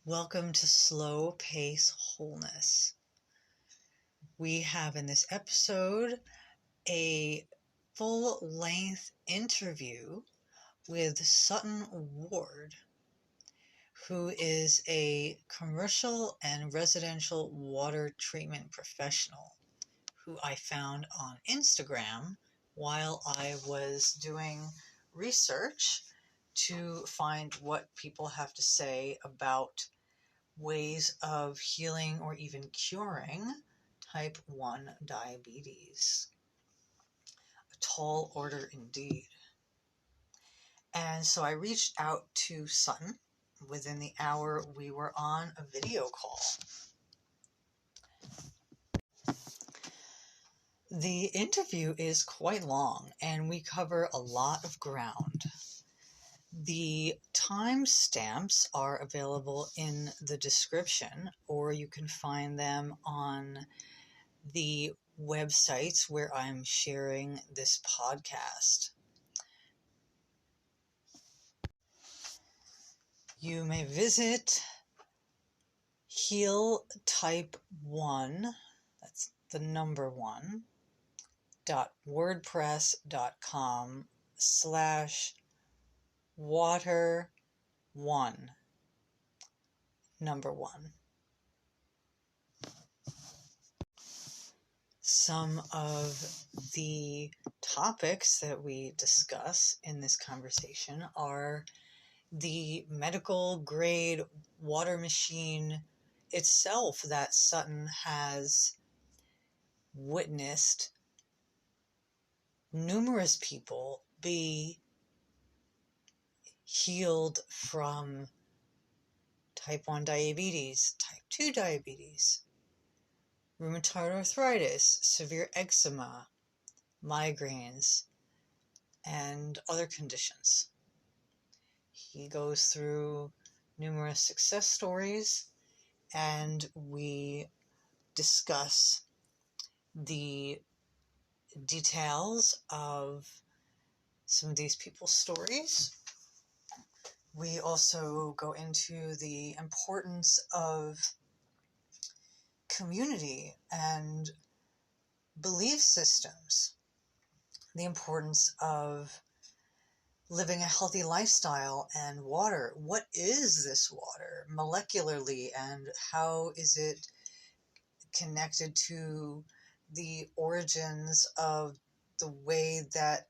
Welcome to Slow Pace Wholeness. We have in this episode a full-length interview with Sutton Ward, who is a commercial and residential water treatment professional who I found on Instagram while I was doing research to find what people have to say about ways of healing or even curing type 1 diabetes. A tall order indeed. And so I reached out to Sutton. Within the hour, we were on a video call. The interview is quite long, and we cover a lot of ground. The timestamps are available in the description, or you can find them on the websites where I'm sharing this podcast. You may visit Heal Type 1, that's the number 1, .wordpress.com/water1, number 1. Some of the topics that we discuss in this conversation are the medical grade water machine itself that Sutton has witnessed numerous people be healed from type 1 diabetes, type 2 diabetes, rheumatoid arthritis, severe eczema, migraines, and other conditions. He goes through numerous success stories, and we discuss the details of some of these people's stories. We also go into the importance of community and belief systems, the importance of living a healthy lifestyle and water. What is this water molecularly, and how is it connected to the origins of the way that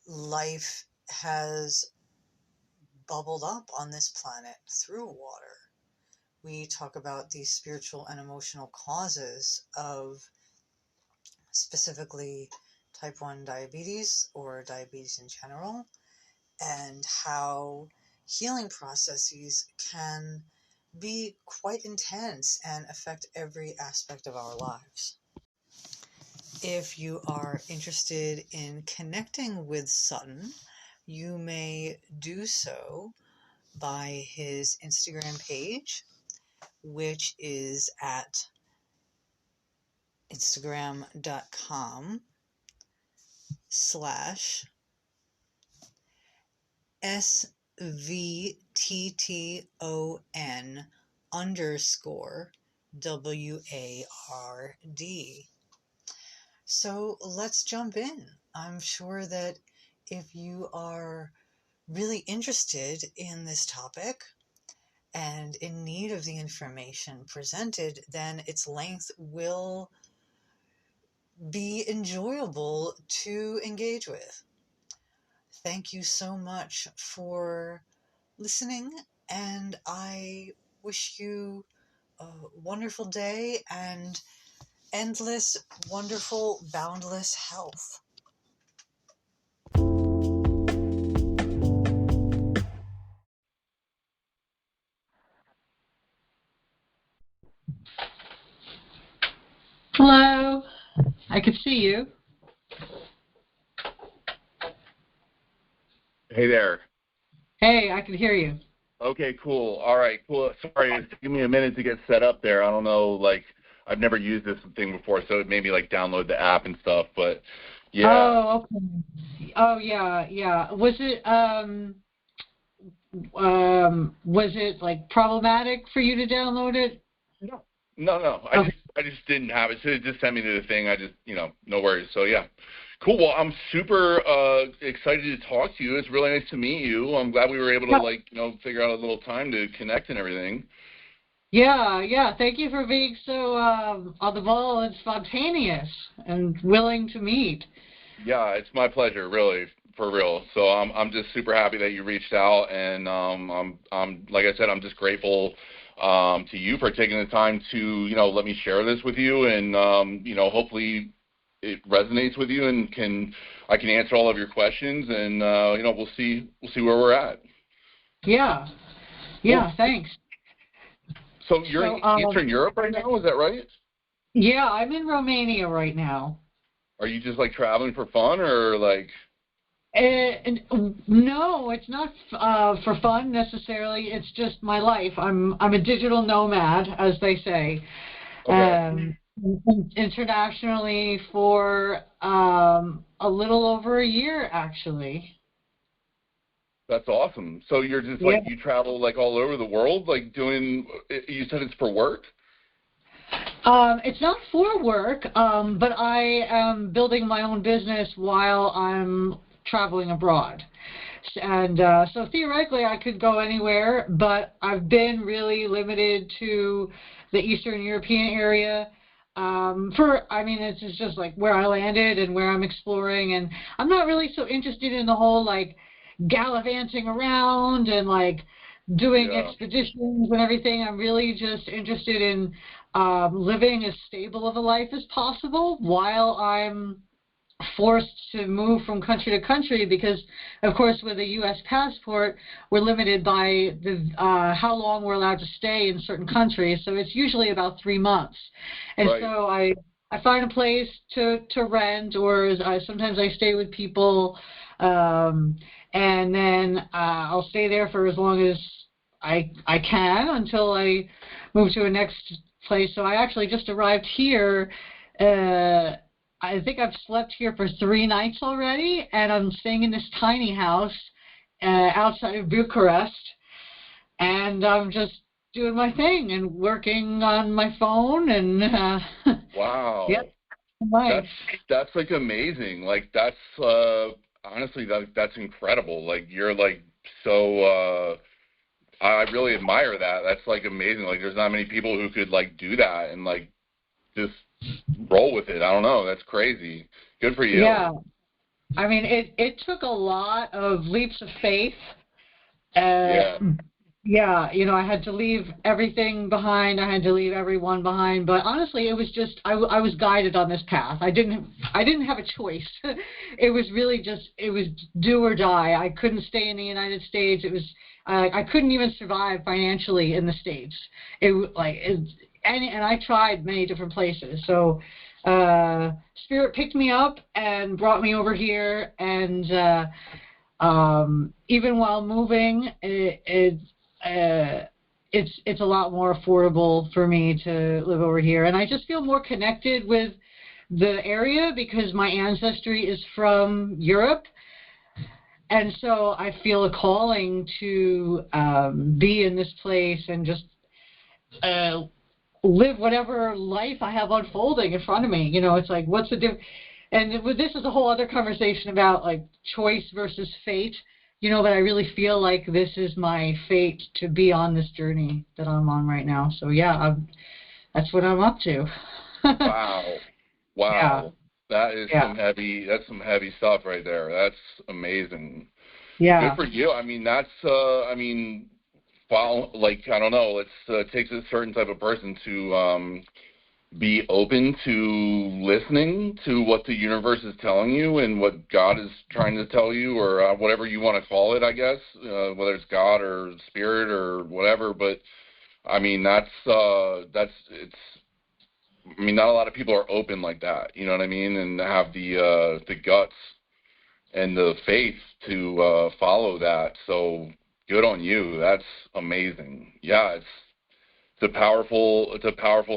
life has bubbled up on this planet through water? We talk about the spiritual and emotional causes of specifically type 1 diabetes or diabetes in general, and how healing processes can be quite intense and affect every aspect of our lives. If you are interested in connecting with Sutton, you may do so by his Instagram page, which is at instagram.com/SVTTON_WARD. So let's jump in. I'm sure that if you are really interested in this topic and in need of the information presented, then its length will be enjoyable to engage with. Thank you so much for listening, and I wish you a wonderful day and endless, wonderful, boundless health. Hello, I could see you. Hey there. Hey, I can hear you. Okay, cool. All right, cool. Sorry, it's taking me a minute to get set up there. I don't know, like, I've never used this thing before, so it made me, like, download the app and stuff, but, yeah. Oh, okay. Oh, yeah. Was it, Was it like problematic for you to download it? No. Okay. I just didn't have it. So it just sent me to the thing. I just, no worries. So yeah. Cool. Well, I'm super excited to talk to you. It's really nice to meet you. I'm glad we were able to figure out a little time to connect and everything. Yeah. Thank you for being so on the ball and spontaneous and willing to meet. Yeah, it's my pleasure, really, for real. So I'm just super happy that you reached out, and I'm like I said, I'm just grateful to you for taking the time to let me share this with you, and hopefully it resonates with you, and I can answer all of your questions, and we'll see where we're at. Yeah. Cool. Thanks. So you're in Eastern Europe right now, is that right? Yeah, I'm in Romania right now. Are you just like traveling for fun, or like? No, it's not for fun necessarily. It's just my life. I'm a digital nomad, as they say. Okay. Internationally for a little over a year, actually. That's awesome. So you're just you travel like all over the world, like doing. You said it's for work. It's not for work, but I am building my own business while I'm traveling abroad. And so theoretically I could go anywhere, but I've been really limited to the Eastern European area. It's just like where I landed and where I'm exploring, and I'm not really so interested in the whole like gallivanting around and like doing expeditions and everything. I'm really just interested in living as stable of a life as possible while I'm forced to move from country to country, because of course with a U.S. passport we're limited by the how long we're allowed to stay in certain countries, so it's usually about 3 months, and so I find a place to rent, or sometimes I stay with people, and then I'll stay there for as long as I can until I move to a next place. So I actually just arrived here. I think I've slept here for 3 nights already, and I'm staying in this tiny house outside of Bucharest, and I'm just doing my thing and working on my phone, and wow. Yep. That's like amazing. Like that's honestly that's incredible. Like you're like so I really admire that. That's like amazing. Like there's not many people who could like do that and like just roll with it. I don't know. That's crazy. Good for you. Yeah. I mean, it took a lot of leaps of faith. Yeah, I had to leave everything behind. I had to leave everyone behind. But honestly, it was just I was guided on this path. I didn't have a choice. It was really just do or die. I couldn't stay in the United States. It was I couldn't even survive financially in the States. And I tried many different places. So Spirit picked me up and brought me over here, and even while moving, it's a lot more affordable for me to live over here, and I just feel more connected with the area because my ancestry is from Europe, and so I feel a calling to be in this place and just live whatever life I have unfolding in front of me. It's like, what's the difference? And this is a whole other conversation about like choice versus fate, but I really feel like this is my fate to be on this journey that I'm on right now. So yeah, that's what I'm up to. Wow. Yeah. That is some heavy stuff right there. That's amazing. Yeah. Good for you. I mean, that's I don't know, it takes a certain type of person to be open to listening to what the universe is telling you and what God is trying to tell you, or whatever you want to call it, I guess, whether it's God or spirit or whatever. But I mean, not a lot of people are open like that, you know what I mean, and have the guts and the faith to follow that. So good on you. That's amazing. Yeah, it's a powerful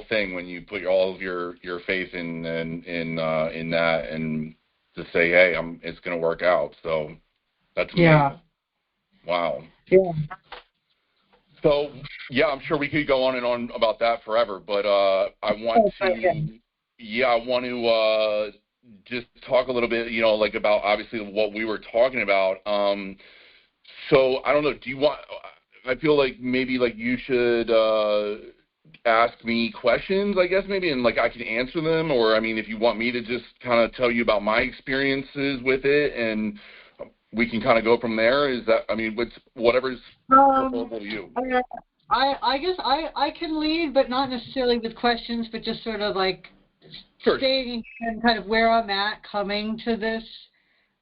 thing when you put all of your faith in that, and to say, hey, it's going to work out. So that's amazing. Wow. Yeah. So, yeah, I'm sure we could go on and on about that forever, but I want to just talk a little bit, like about obviously what we were talking about. So I don't know, I feel like maybe like you should ask me questions, I guess, maybe, and like I can answer them, or I mean, if you want me to just kind of tell you about my experiences with it, and we can kind of go from there. Is that, I mean, whatever's preferable to you. I guess I can lead, but not necessarily with questions, but just sort of like staying in kind of where I'm at coming to this.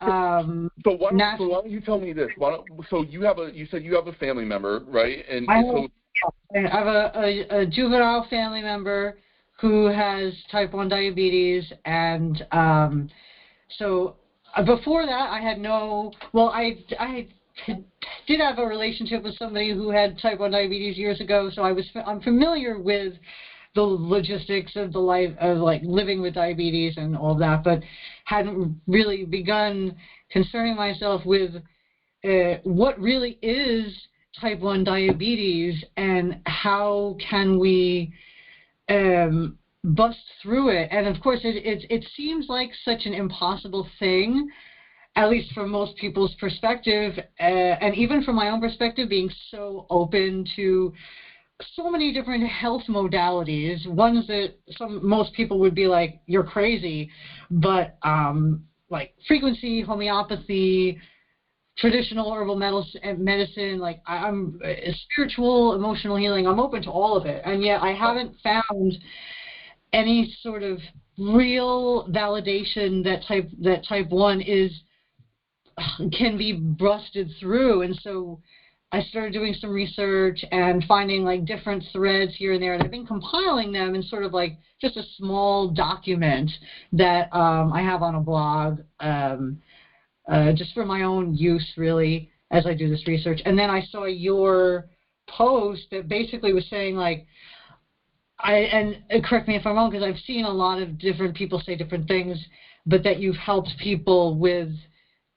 So why don't you tell me this? You said you have a family member, right? And I have a juvenile family member who has type 1 diabetes, and so before that I had I did have a relationship with somebody who had type 1 diabetes years ago, so I'm familiar with the logistics of the life of like living with diabetes and all that, but hadn't really begun concerning myself with what really is type 1 diabetes and how can we bust through it. And of course it seems like such an impossible thing, at least from most people's perspective, and even from my own perspective, being so open to so many different health modalities, ones that most people would be like, you're crazy, but like frequency, homeopathy, traditional herbal medicine, like I'm spiritual, emotional healing, I'm open to all of it, and yet I haven't found any sort of real validation that type 1 can be busted through. And so I started doing some research and finding like different threads here and there, and I've been compiling them in sort of like just a small document that I have on a blog, just for my own use really as I do this research. And then I saw your post that basically was saying like, and correct me if I'm wrong, because I've seen a lot of different people say different things, but that you've helped people with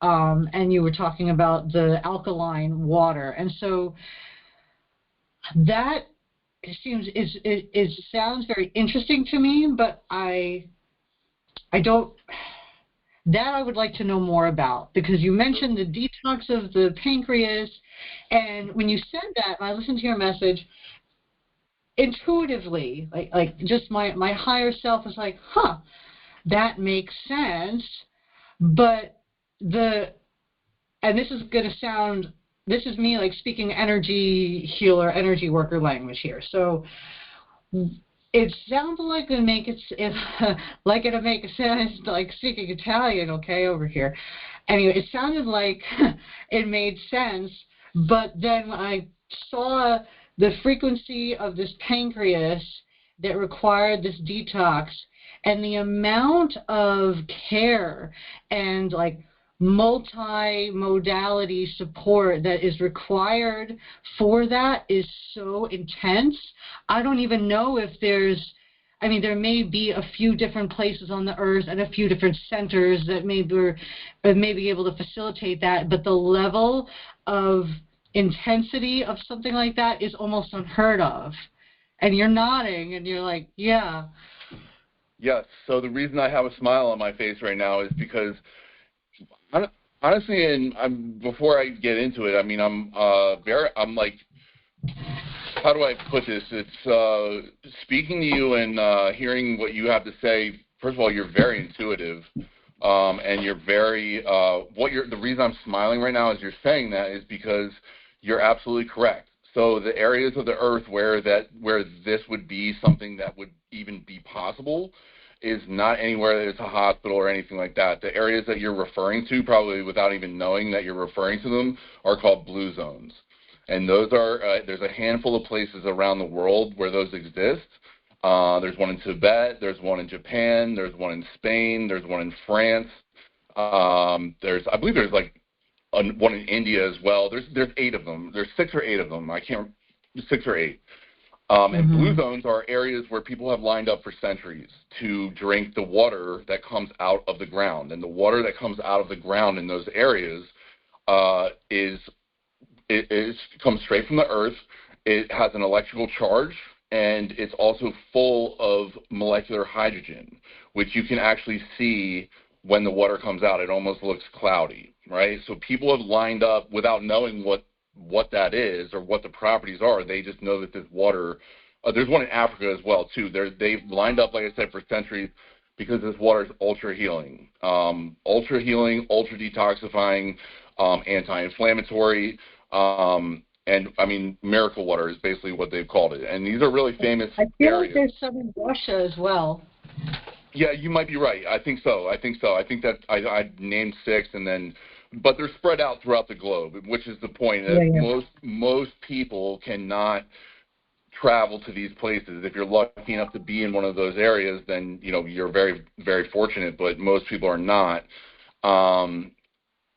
and you were talking about the alkaline water, and so that sounds very interesting to me. But I would like to know more about, because you mentioned the detox of the pancreas, and when you said that, and I listened to your message, intuitively, like just my higher self was like, that makes sense, but and this is going to sound, this is me like speaking energy healer, energy worker language here. So it sounds like it'll make sense, like speaking Italian, okay, over here. Anyway, it sounded like it made sense, but then when I saw the frequency of this pancreas that required this detox and the amount of care and like multi-modality support that is required for that is so intense. I don't even know if there may be a few different places on the earth and a few different centers that may be able to facilitate that, but the level of intensity of something like that is almost unheard of. And you're nodding and you're like, yeah. Yes. So the reason I have a smile on my face right now is because honestly, and before I get into it, I mean, I'm like, how do I put this? It's speaking to you and hearing what you have to say. First of all, you're very intuitive, and you're very. The reason I'm smiling right now as you're saying that is because you're absolutely correct. So the areas of the earth where this would be something that would even be possible is not anywhere that it's a hospital or anything like that. The areas that you're referring to, probably without even knowing that you're referring to them, are called blue zones. And those are, there's a handful of places around the world where those exist. There's one in Tibet, there's one in Japan, there's one in Spain, there's one in France. I believe there's like one in India as well. There's 8 of them. There's 6 or 8 of them. 6 or 8. And blue zones are areas where people have lined up for centuries to drink the water that comes out of the ground. And the water that comes out of the ground in those areas is comes straight from the earth. It has an electrical charge, and it's also full of molecular hydrogen, which you can actually see when the water comes out. It almost looks cloudy, right? So people have lined up without knowing what that is or what the properties are. They just know that this water, there's one in Africa as well, too. They've lined up, like I said, for centuries because this water is ultra healing, ultra detoxifying, anti-inflammatory, and I mean, miracle water is basically what they've called it. And these are really famous I feel areas. like there's some in Russia as well. Yeah, you might be right. I think so. I think that I named 6, but they're spread out throughout the globe, which is the point. Most people cannot travel to these places. If you're lucky enough to be in one of those areas, then you're very, very fortunate. But most people are not.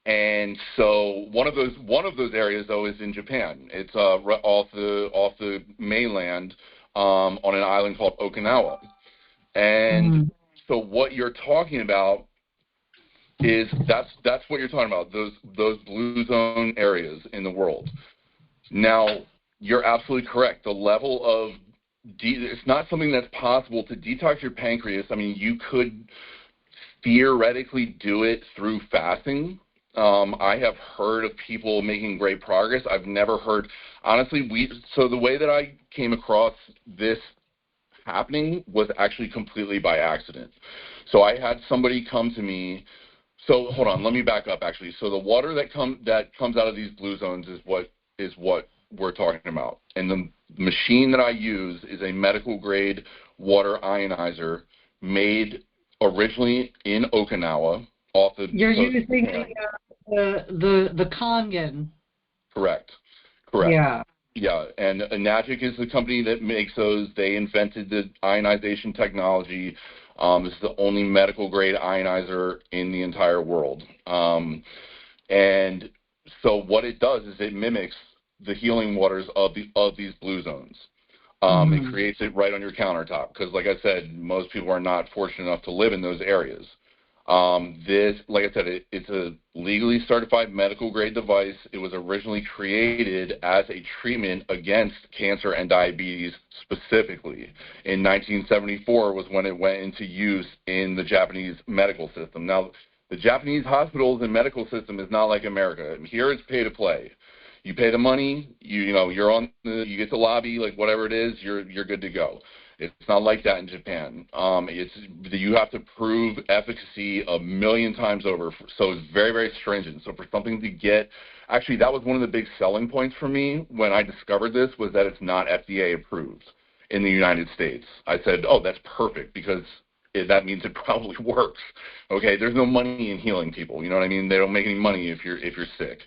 And so one of those areas, though, is in Japan. It's off the mainland on an island called Okinawa. And so what you're talking about is that's what you're talking about, those blue zone areas in the world. Now, you're absolutely correct. The level of it's not something that's possible to detox your pancreas. I mean, you could theoretically do it through fasting. I have heard of people making great progress. I've never heard, honestly, so the way that I came across this happening was actually completely by accident. So I had somebody come to me. So hold on, let me back up actually. So the water that comes out of these blue zones is what we're talking about. And the machine that I use is a medical grade water ionizer made originally in Okinawa. You're using the Kangen. Correct. Yeah. Yeah, and Enagic is the company that makes those. They invented the ionization technology. This is the only medical grade ionizer in the entire world. And so what it does is it mimics the healing waters of these blue zones. It creates it right on your countertop because, like I said, most people are not fortunate enough to live in those areas. This, like I said, it's a legally certified medical grade device. It was originally created as a treatment against cancer and diabetes specifically. In 1974 was when it went into use in the Japanese medical system. Now, the Japanese hospitals and medical system is not like America. Here it's pay to play. You pay the money, you get the lobby, like whatever it is, you're good to go. It's not like that in Japan. You have to prove efficacy 1,000,000 times over, so it's very, very stringent. So for something to get, actually that was one of the big selling points for me when I discovered this, was that it's not FDA approved in the United States. I said, oh, that's perfect, because that means it probably works. Okay, there's no money in healing people. You know what I mean? They don't make any money if you're sick.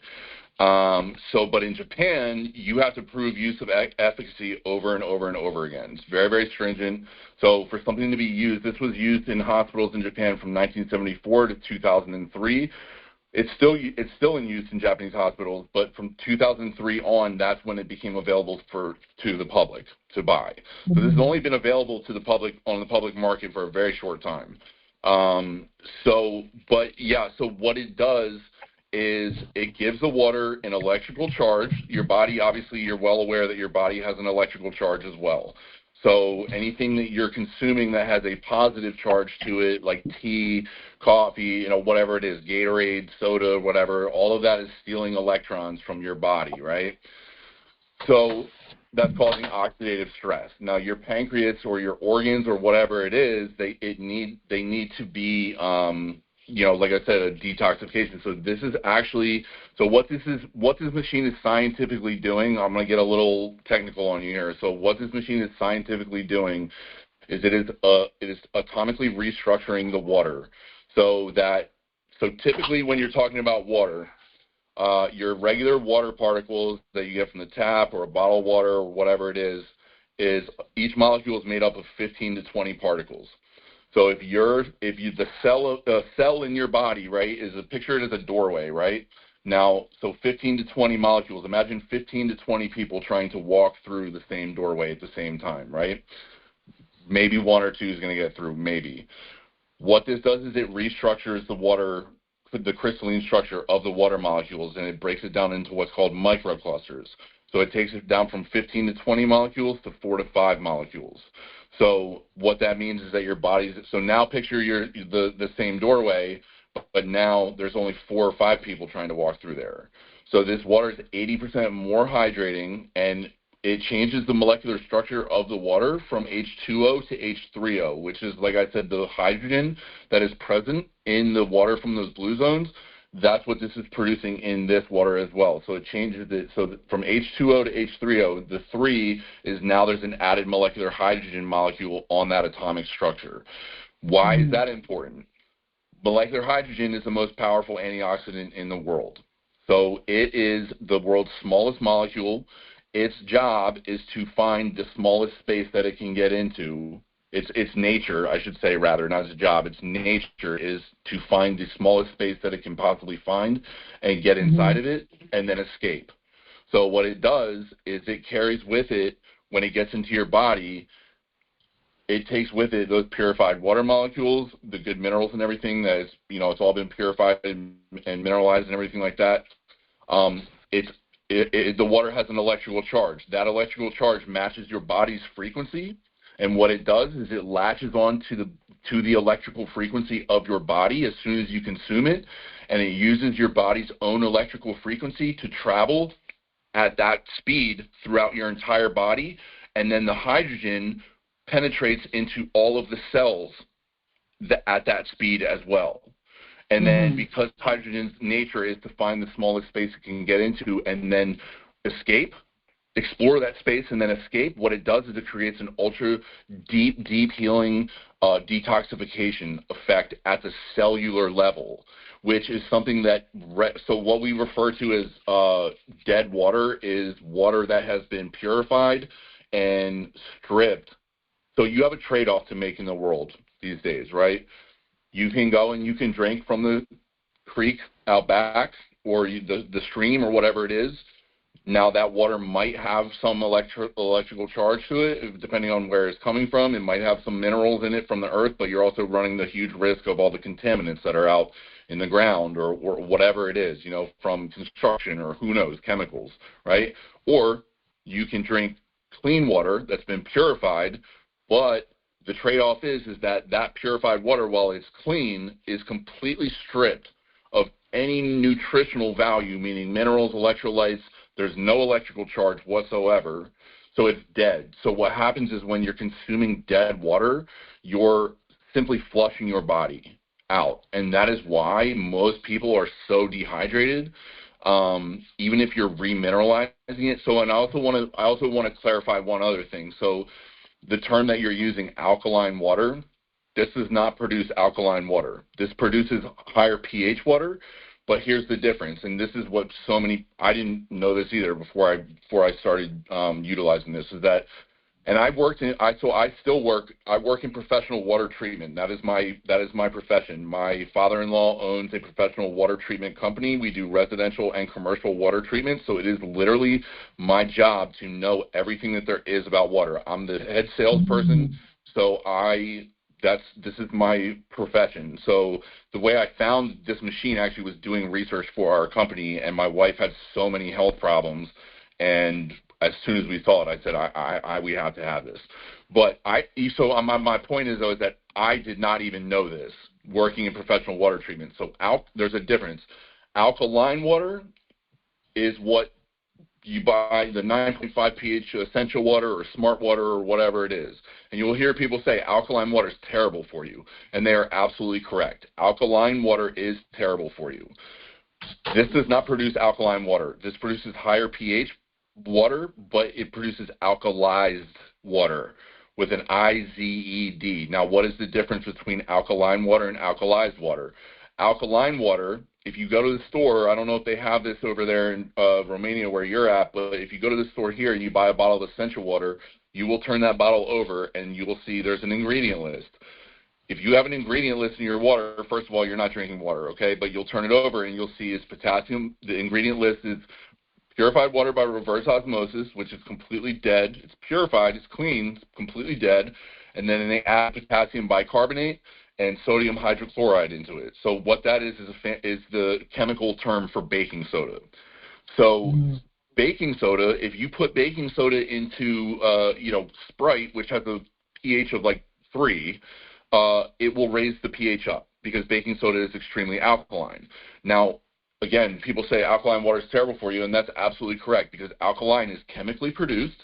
But in Japan, you have to prove use of efficacy over and over and over again. It's very, very stringent. So for something to be used, this was used in hospitals in Japan from 1974 to 2003. It's still in use in Japanese hospitals, but from 2003 on, that's when it became available to the public to buy. So this has only been available to the public on the public market for a very short time. So what it does is it gives the water an electrical charge. Your body, obviously, you're well aware that your body has an electrical charge as well. So anything that you're consuming that has a positive charge to it, like tea, coffee, whatever it is, Gatorade, soda, whatever, all of that is stealing electrons from your body, right? So that's causing oxidative stress. Now, your pancreas or your organs or whatever it is, they need to be like I said, a detoxification. So this is actually, what this machine is scientifically doing, I'm going to get a little technical on you here. So what this machine is scientifically doing is it is atomically restructuring the water so typically when you're talking about water, your regular water particles that you get from the tap or a bottle of water or whatever it is each molecule is made up of 15 to 20 particles. So the cell in your body, right, picture it as a doorway, right? Now, so 15 to 20 molecules. Imagine 15 to 20 people trying to walk through the same doorway at the same time, right? Maybe one or two is going to get through, maybe. What this does is it restructures the water the crystalline structure of the water molecules, and it breaks it down into what's called microclusters. So it takes it down from 15 to 20 molecules to 4 to 5 molecules. So what that means is that your body's, so now picture the same doorway, but now there's only 4 or 5 people trying to walk through there. So this water is 80% more hydrating, and it changes the molecular structure of the water from H2O to H3O, which is, like I said, the hydrogen that is present in the water from those blue zones. That's what this is producing in this water as well. So it changes it. So from H2O to H3O, the 3 is now there's an added molecular hydrogen molecule on that atomic structure. Why is that important? Molecular hydrogen is the most powerful antioxidant in the world. So it is the world's smallest molecule. Its job is to find the smallest space that it can get into. Its nature, I should say, rather, not its job. Its nature is to find the smallest space that it can possibly find and get inside of it and then escape. So what it does is it carries with it, when it gets into your body, it takes with it those purified water molecules, the good minerals and everything that is, it's all been purified and mineralized and everything like that. The water has an electrical charge. That electrical charge matches your body's frequency, and what it does is it latches on to the electrical frequency of your body as soon as you consume it, and it uses your body's own electrical frequency to travel at that speed throughout your entire body, and then the hydrogen penetrates into all of the cells at that speed as well. And then because hydrogen's nature is to find the smallest space it can get into and then explore that space and then escape, what it does is it creates an ultra deep healing detoxification effect at the cellular level, which is something that, so what we refer to as dead water is water that has been purified and stripped. So you have a trade-off to make in the world these days, right? You can go and you can drink from the creek out back or the stream or whatever it is. Now that water might have some electrical charge to it, depending on where it's coming from. It might have some minerals in it from the earth, but you're also running the huge risk of all the contaminants that are out in the ground or whatever it is, from construction or who knows, chemicals, right? Or you can drink clean water that's been purified, but the trade-off is that purified water, while it's clean, is completely stripped of any nutritional value, meaning minerals, electrolytes. There's no electrical charge whatsoever, so it's dead. So what happens is when you're consuming dead water, you're simply flushing your body out, and that is why most people are so dehydrated, even if you're remineralizing it. So, and I also want to clarify one other thing. So the term that you're using, alkaline water, this does not produce alkaline water. This produces higher pH water, but here's the difference, and this is what I didn't know this either before I started utilizing this, is that, and I work in professional water treatment. That is my profession. My father-in-law owns a professional water treatment company. We do residential and commercial water treatment, so it is literally my job to know everything that there is about water. I'm the head salesperson, so this is my profession. So the way I found this machine actually was doing research for our company, and my wife had so many health problems, and as soon as we saw it, I said, we have to have this. But my point is, though, is that I did not even know this working in professional water treatment. So there's a difference. Alkaline water is what you buy, the 9.5 pH essential water or smart water or whatever it is. And you will hear people say alkaline water is terrible for you, and they are absolutely correct. Alkaline water is terrible for you. This does not produce alkaline water. This produces higher pH water, but it produces alkalized water with an I-Z-E-D. Now, what is the difference between alkaline water and alkalized water? Alkaline water, if you go to the store, I don't know if they have this over there in Romania where you're at, but if you go to the store here and you buy a bottle of essential water, you will turn that bottle over and you will see there's an ingredient list. If you have an ingredient list in your water, first of all, you're not drinking water, okay? But you'll turn it over and you'll see it's potassium. The ingredient list is purified water by reverse osmosis, which is completely dead. It's purified, it's clean, it's completely dead. And then they add potassium bicarbonate, and sodium hydrochloride into it. So what that is the chemical term for baking soda. So baking soda, if you put baking soda into, Sprite, which has a pH of like 3, it will raise the pH up because baking soda is extremely alkaline. Now, again, people say alkaline water is terrible for you, and that's absolutely correct because alkaline is chemically produced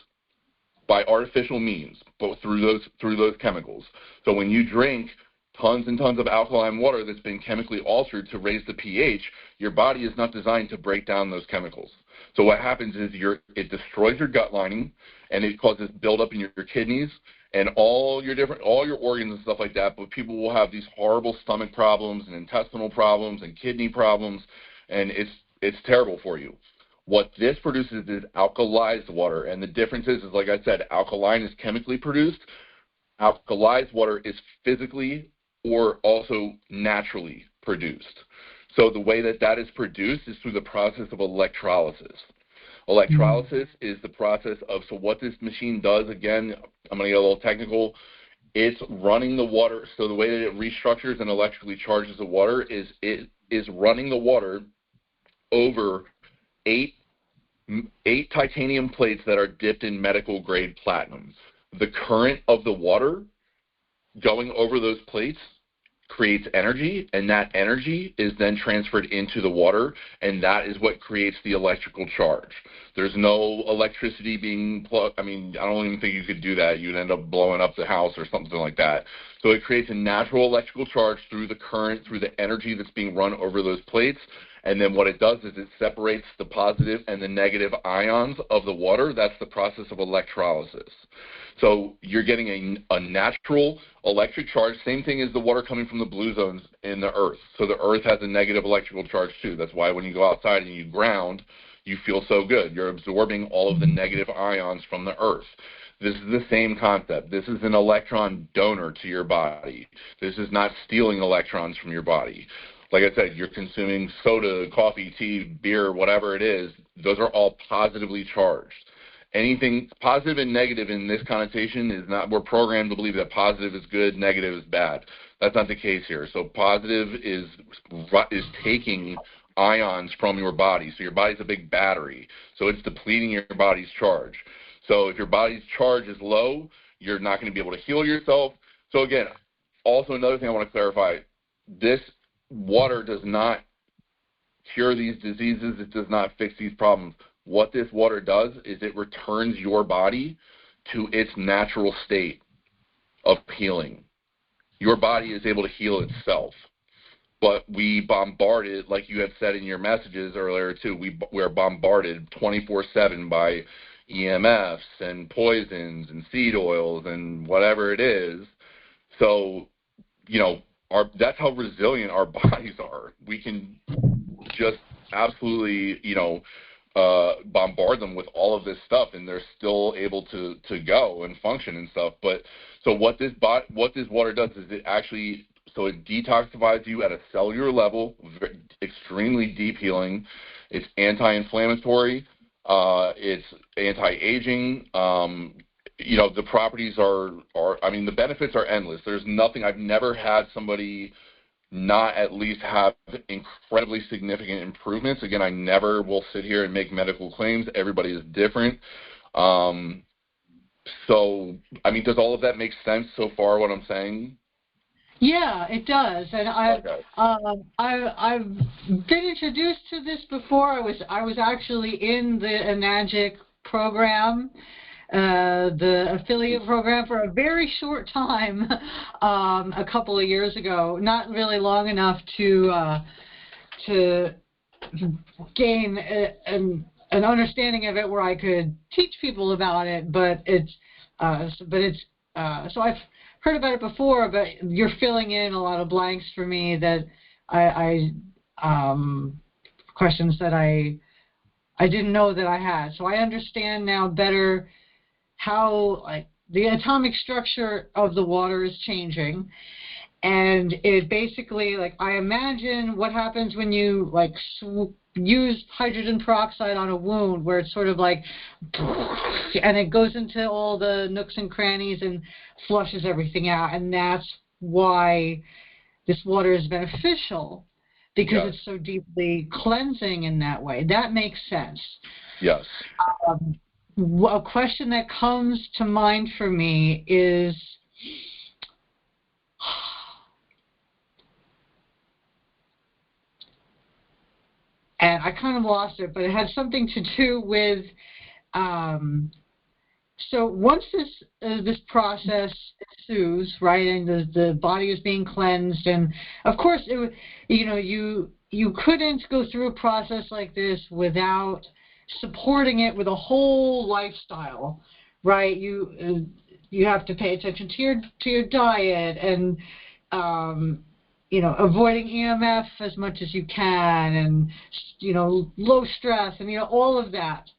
by artificial means, but through those chemicals. So when you drink tons and tons of alkaline water that's been chemically altered to raise the pH, your body is not designed to break down those chemicals. So what happens is it destroys your gut lining, and it causes buildup in your kidneys and all your organs and stuff like that. But people will have these horrible stomach problems and intestinal problems and kidney problems, and it's terrible for you. What this produces is alkalized water, and the difference is like I said, alkaline is chemically produced. Alkalized water is physically or also naturally produced. So the way that is produced is through the process of electrolysis. Electrolysis is the process of, so what this machine does, again, I'm going to get a little technical, it's running the water. So the way that it restructures and electrically charges the water is it is running the water over eight titanium plates that are dipped in medical grade platinum. The current of the water going over those plates creates energy, and that energy is then transferred into the water, and that is what creates the electrical charge. There's no electricity being plugged. I mean, I don't even think you could do that. You'd end up blowing up the house or something like that. So it creates a natural electrical charge through the current, through the energy that's being run over those plates. And then what it does is it separates the positive and the negative ions of the water. That's the process of electrolysis. So you're getting a natural electric charge, same thing as the water coming from the blue zones in the earth. So the earth has a negative electrical charge too. That's why when you go outside and you ground, you feel so good. You're absorbing all of the negative ions from the earth. This is the same concept. This is an electron donor to your body. This is not stealing electrons from your body. Like I said, you're consuming soda, coffee, tea, beer, whatever it is. Those are all positively charged. Anything positive and negative in this connotation is not, we're programmed to believe that positive is good, negative is bad. That's not the case here. So positive is taking ions from your body. So your body's a big battery. So it's depleting your body's charge. So if your body's charge is low, you're not going to be able to heal yourself. So again, also another thing I want to clarify, this water does not cure these diseases. It does not fix these problems. What this water does is it returns your body to its natural state of healing. Your body is able to heal itself. But we bombard it, like you had said in your messages earlier too, we're bombarded 24/7 by EMFs and poisons and seed oils and whatever it is. So, that's how resilient our bodies are. We can just absolutely, bombard them with all of this stuff, and they're still able to go and function and stuff. But so what this water does is it detoxifies you at a cellular level, extremely deep healing. It's anti-inflammatory. It's anti-aging. The properties the benefits are endless. There's nothing, I've never had somebody not at least have incredibly significant improvements. Again, I never will sit here and make medical claims. Everybody is different. So, does all of that make sense so far, what I'm saying? Yeah, it does. And I've been introduced to this before. I was actually in the Enagic program, the affiliate program, for a very short time a couple of years ago. Not really long enough to gain an understanding of it where I could teach people about it. But so I've heard about it before, but you're filling in a lot of blanks for me that questions that I didn't know that I had. So I understand now better how the atomic structure of the water is changing, and it basically, I imagine what happens when you use hydrogen peroxide on a wound, where it's sort of and it goes into all the nooks and crannies and flushes everything out, and that's why this water is beneficial, because Yes. it's so deeply cleansing in that way. That makes sense. Yes. A question that comes to mind for me is, and I kind of lost it, but it had something to do with, so once this process ensues, right, and the body is being cleansed, and of course, you couldn't go through a process like this without supporting it with a whole lifestyle, right? You have to pay attention to your diet and avoiding EMF as much as you can, and low stress, and all of that,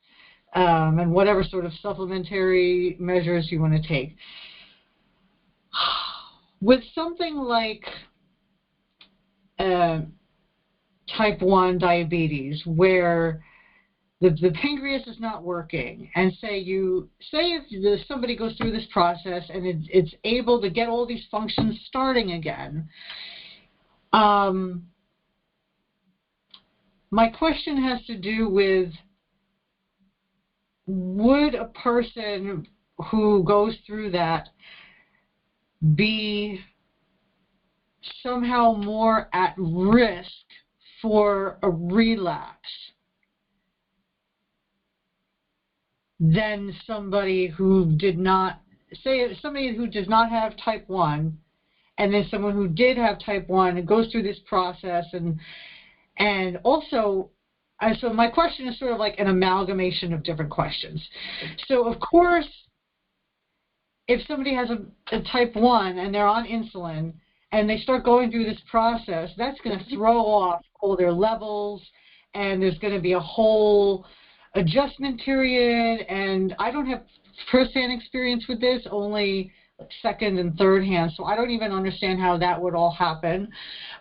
and whatever sort of supplementary measures you want to take. With something like type 1 diabetes, where the pancreas is not working, and say if somebody goes through this process and it's able to get all these functions starting again. My question has to do with, would a person who goes through that be somehow more at risk for a relapse than somebody who did not, say somebody who does not have type 1, and then someone who did have type 1 and goes through this process, and also, so my question is sort of like an amalgamation of different questions. So of course, if somebody has a type 1 and they're on insulin and they start going through this process, that's going to throw off all their levels, and there's going to be a whole adjustment period. And I don't have first-hand experience with this, only second and third hand, so I don't even understand how that would all happen.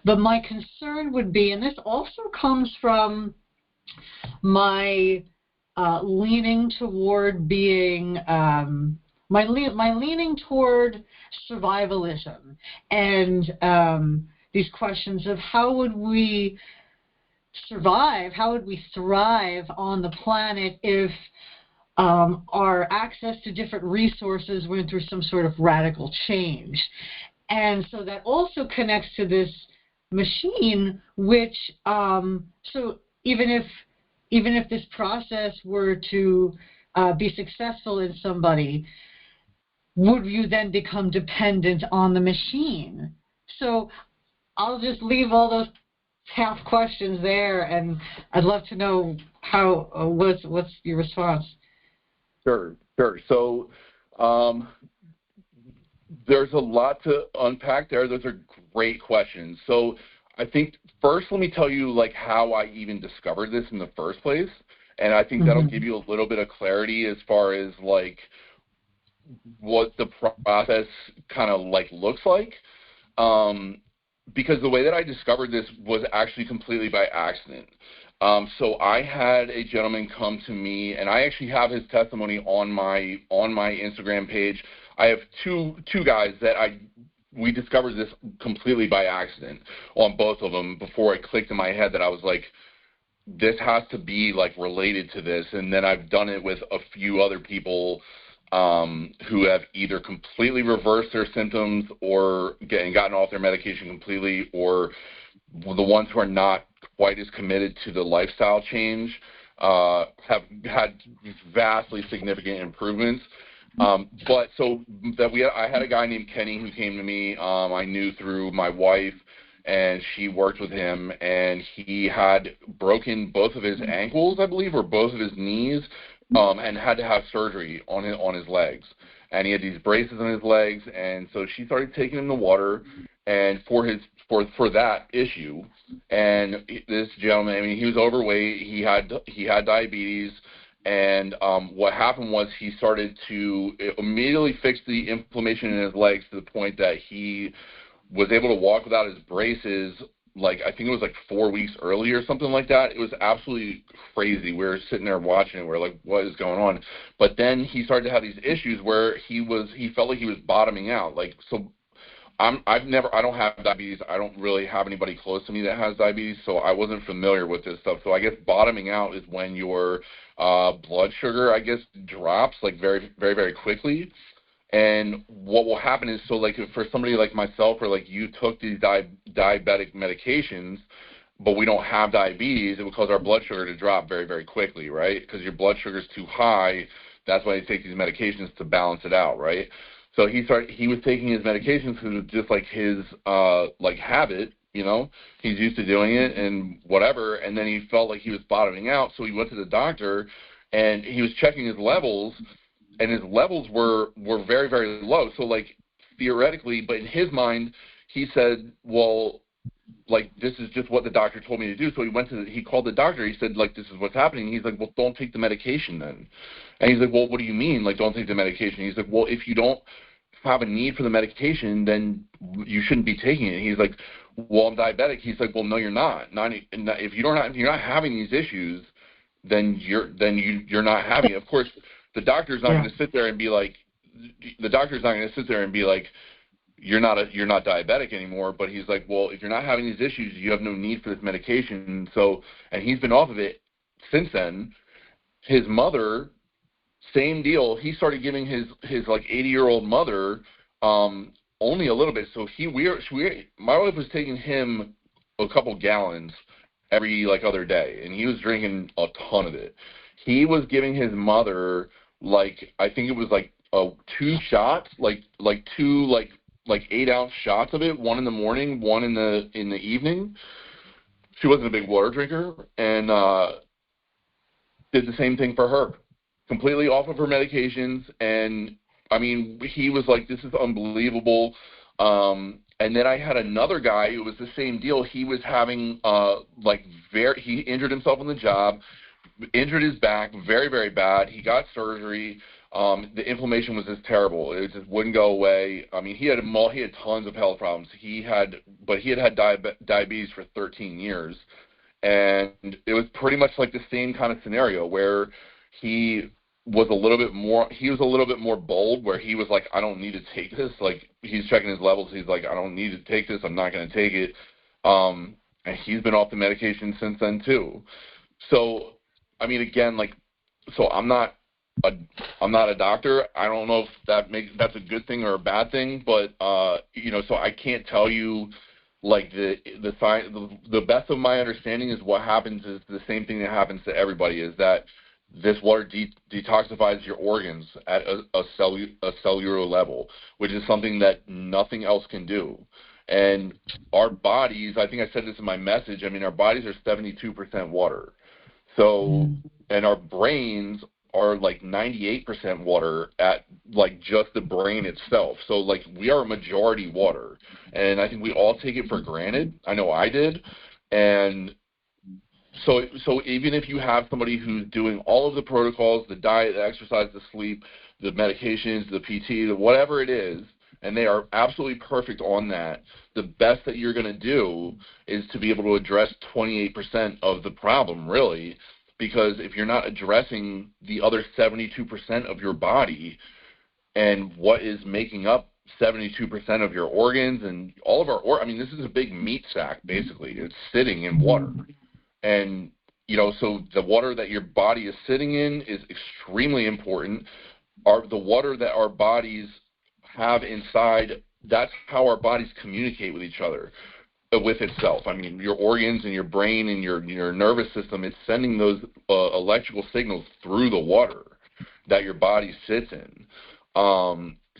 But my concern would be, and this also comes from my leaning toward being, my leaning toward survivalism, and these questions of how would we survive, how would we thrive on the planet if our access to different resources went through some sort of radical change. And so that also connects to this machine, which, so even if this process were to be successful in somebody, would you then become dependent on the machine? So I'll just leave all those half questions there, and I'd love to know what's your response? Sure. So there's a lot to unpack there. Those are great questions. So I think first, let me tell you like how I even discovered this in the first place, and I think that'll give you a little bit of clarity as far as like what the process kind of like looks like. Because the way that I discovered this was actually completely by accident. So I had a gentleman come to me, and I actually have his testimony on my Instagram page. I have two guys that we discovered this completely by accident on both of them before it clicked in my head that I was like, this has to be like related to this. And then I've done it with a few other people who have either completely reversed their symptoms or gotten off their medication completely, or the ones who are not quite as committed to the lifestyle change have had vastly significant improvements. But so that I had a guy named Kenny who came to me. I knew through my wife, and she worked with him, and he had broken both of his ankles, I believe, or both of his knees, and had to have surgery on his legs. And he had these braces on his legs, and so she started taking him to water, and for that issue. And this gentleman, I mean, he was overweight, he had diabetes, and what happened was he started to immediately fix the inflammation in his legs to the point that he was able to walk without his braces, like I think it was like 4 weeks early or something like that. It was absolutely crazy. We were sitting there watching it. We're like, what is going on? But then he started to have these issues where he felt like he was bottoming out. Like, so I don't have diabetes. I don't really have anybody close to me that has diabetes, so I wasn't familiar with this stuff. So I guess bottoming out is when your blood sugar, I guess, drops like very, very, very quickly. And what will happen is, so like for somebody like myself, or like you took these diabetic medications, but we don't have diabetes, it will cause our blood sugar to drop very, very quickly, right? Because your blood sugar is too high. That's why you take these medications to balance it out, right? So he was taking his medications because it was just like his like habit, you know. He's used to doing it and whatever, and then he felt like he was bottoming out, so he went to the doctor, and he was checking his levels, and his levels were very, very low. So like theoretically, but in his mind, he said, well, like, this is just what the doctor told me to do. So he called the doctor. He said, like, this is what's happening. He's like, well, don't take the medication then. And he's like, well, what do you mean, like, don't take the medication? He's like, well, if you don't have a need for the medication, then you shouldn't be taking it. He's like, well, I'm diabetic. He's like, well, no, you're not. If you're not having these issues, then you're not having it. Of course, the doctor's not going to sit there and be like, you're not diabetic anymore. But he's like, well, if you're not having these issues, you have no need for this medication. So, and he's been off of it since then. His mother, same deal. He started giving his like 80-year-old mother only a little bit. So my wife was taking him a couple gallons every like other day, and he was drinking a ton of it. He was giving his mother, like, I think it was like 2 shots, like 2 8-ounce shots of it, one in the morning, one in the evening. She wasn't a big water drinker, and did the same thing for her. Completely off of her medications, and I mean, he was like, this is unbelievable. And then I had another guy who was the same deal. He was having he injured himself on the job, injured his back very, very bad. He got surgery. The inflammation was just terrible. It just wouldn't go away. I mean, he had tons of health problems. He had diabetes for 13 years, and it was pretty much like the same kind of scenario where he was a little bit more bold, where he was like, I don't need to take this. Like, he's checking his levels. He's like, I don't need to take this. I'm not going to take it. And he's been off the medication since then too. So, I mean, again, like, so I'm not a doctor. I don't know if that's a good thing or a bad thing, but so I can't tell you, like, the best of my understanding is what happens is the same thing that happens to everybody, is that this water detoxifies your organs at a cellular level, which is something that nothing else can do. And our bodies, I think I said this in my message, I mean, our bodies are 72% water. So, and our brains are like 98% water at like just the brain itself. So like we are a majority water, and I think we all take it for granted. I know I did. And so even if you have somebody who's doing all of the protocols, the diet, the exercise, the sleep, the medications, the PT, the whatever it is, and they are absolutely perfect on that, the best that you're going to do is to be able to address 28% of the problem, really, because if you're not addressing the other 72% of your body and what is making up 72% of your organs and all of I mean, this is a big meat sack, basically. It's sitting in water. And, so the water that your body is sitting in is extremely important. The water that our bodies have inside, that's how our bodies communicate with each other, with itself. I mean, your organs and your brain and your nervous system, it's sending those electrical signals through the water that your body sits in.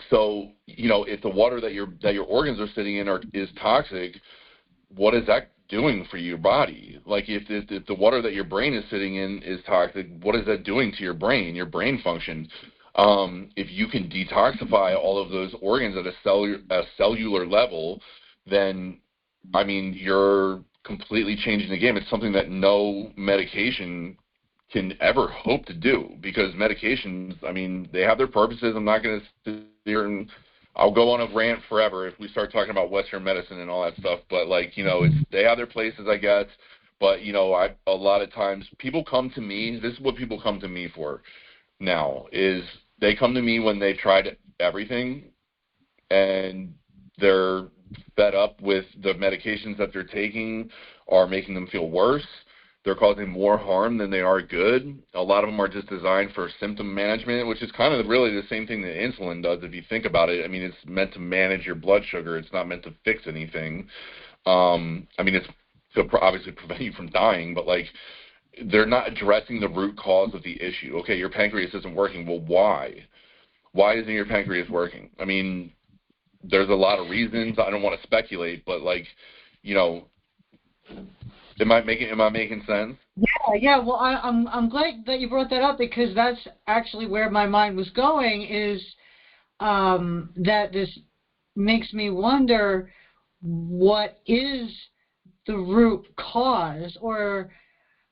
So, if the water that your organs are sitting in is toxic, what is that doing for your body? Like, if the water that your brain is sitting in is toxic, what is that doing to your brain function? If you can detoxify all of those organs at a cellular level, then, I mean, you're completely changing the game. It's something that no medication can ever hope to do, because medications, I mean, they have their purposes. I'm not going to sit here and I'll go on a rant forever if we start talking about Western medicine and all that stuff. But, like, they have their places, I guess. But, a lot of times people come to me. This is what people come to me for now, is they come to me when they've tried everything, and they're fed up with the medications that they're taking are making them feel worse. They're causing more harm than they are good. A lot of them are just designed for symptom management, which is kind of really the same thing that insulin does if you think about it. I mean, it's meant to manage your blood sugar. It's not meant to fix anything. I mean, it's to obviously prevent you from dying, but like they're not addressing the root cause of the issue. Okay, your pancreas isn't working. Well, why? Why isn't your pancreas working? I mean, there's a lot of reasons. I don't want to speculate, but like, you know, am I making sense? Yeah. Well, I'm glad that you brought that up, because that's actually where my mind was going. Is that this makes me wonder what is the root cause,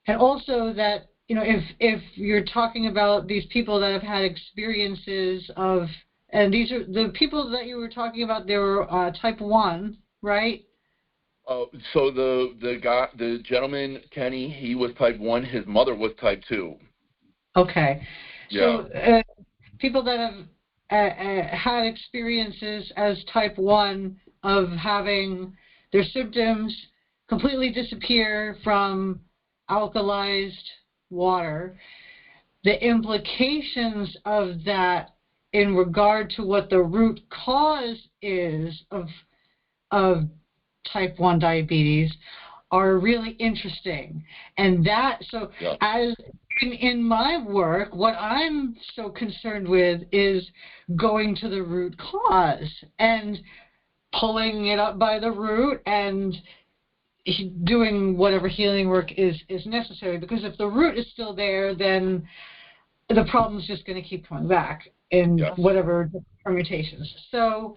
and also that, you know, if you're talking about these people that have had experiences of, and these are the people that you were talking about, they were type 1, right? So the gentleman, Kenny, he was type 1. His mother was type 2. Okay. Yeah. So people that have had experiences as type 1 of having their symptoms completely disappear from alkalized water, the implications of that in regard to what the root cause is of type 1 diabetes are really interesting. And that, so yeah. as in my work, what I'm so concerned with is going to the root cause and pulling it up by the root and doing whatever healing work is necessary. Because if the root is still there, then the problem is just going to keep coming back in yeah. whatever permutations. So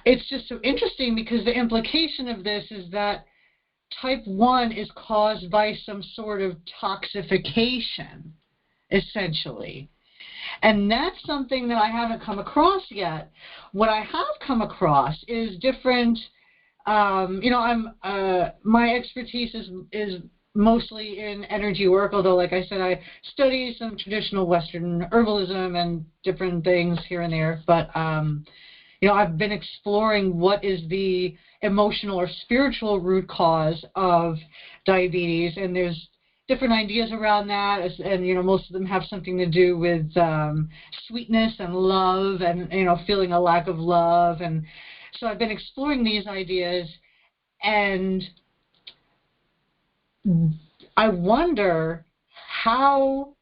it's just so interesting, because the implication of this is that type 1 is caused by some sort of toxification, essentially. And that's something that I haven't come across yet. What I have come across is different, you know, my expertise is mostly in energy work, although, like I said, I study some traditional Western herbalism and different things here and there. But you know, I've been exploring what is the emotional or spiritual root cause of diabetes, and there's different ideas around that, and you know, most of them have something to do with sweetness and love, and you know, feeling a lack of love. And so I've been exploring these ideas, and I wonder how,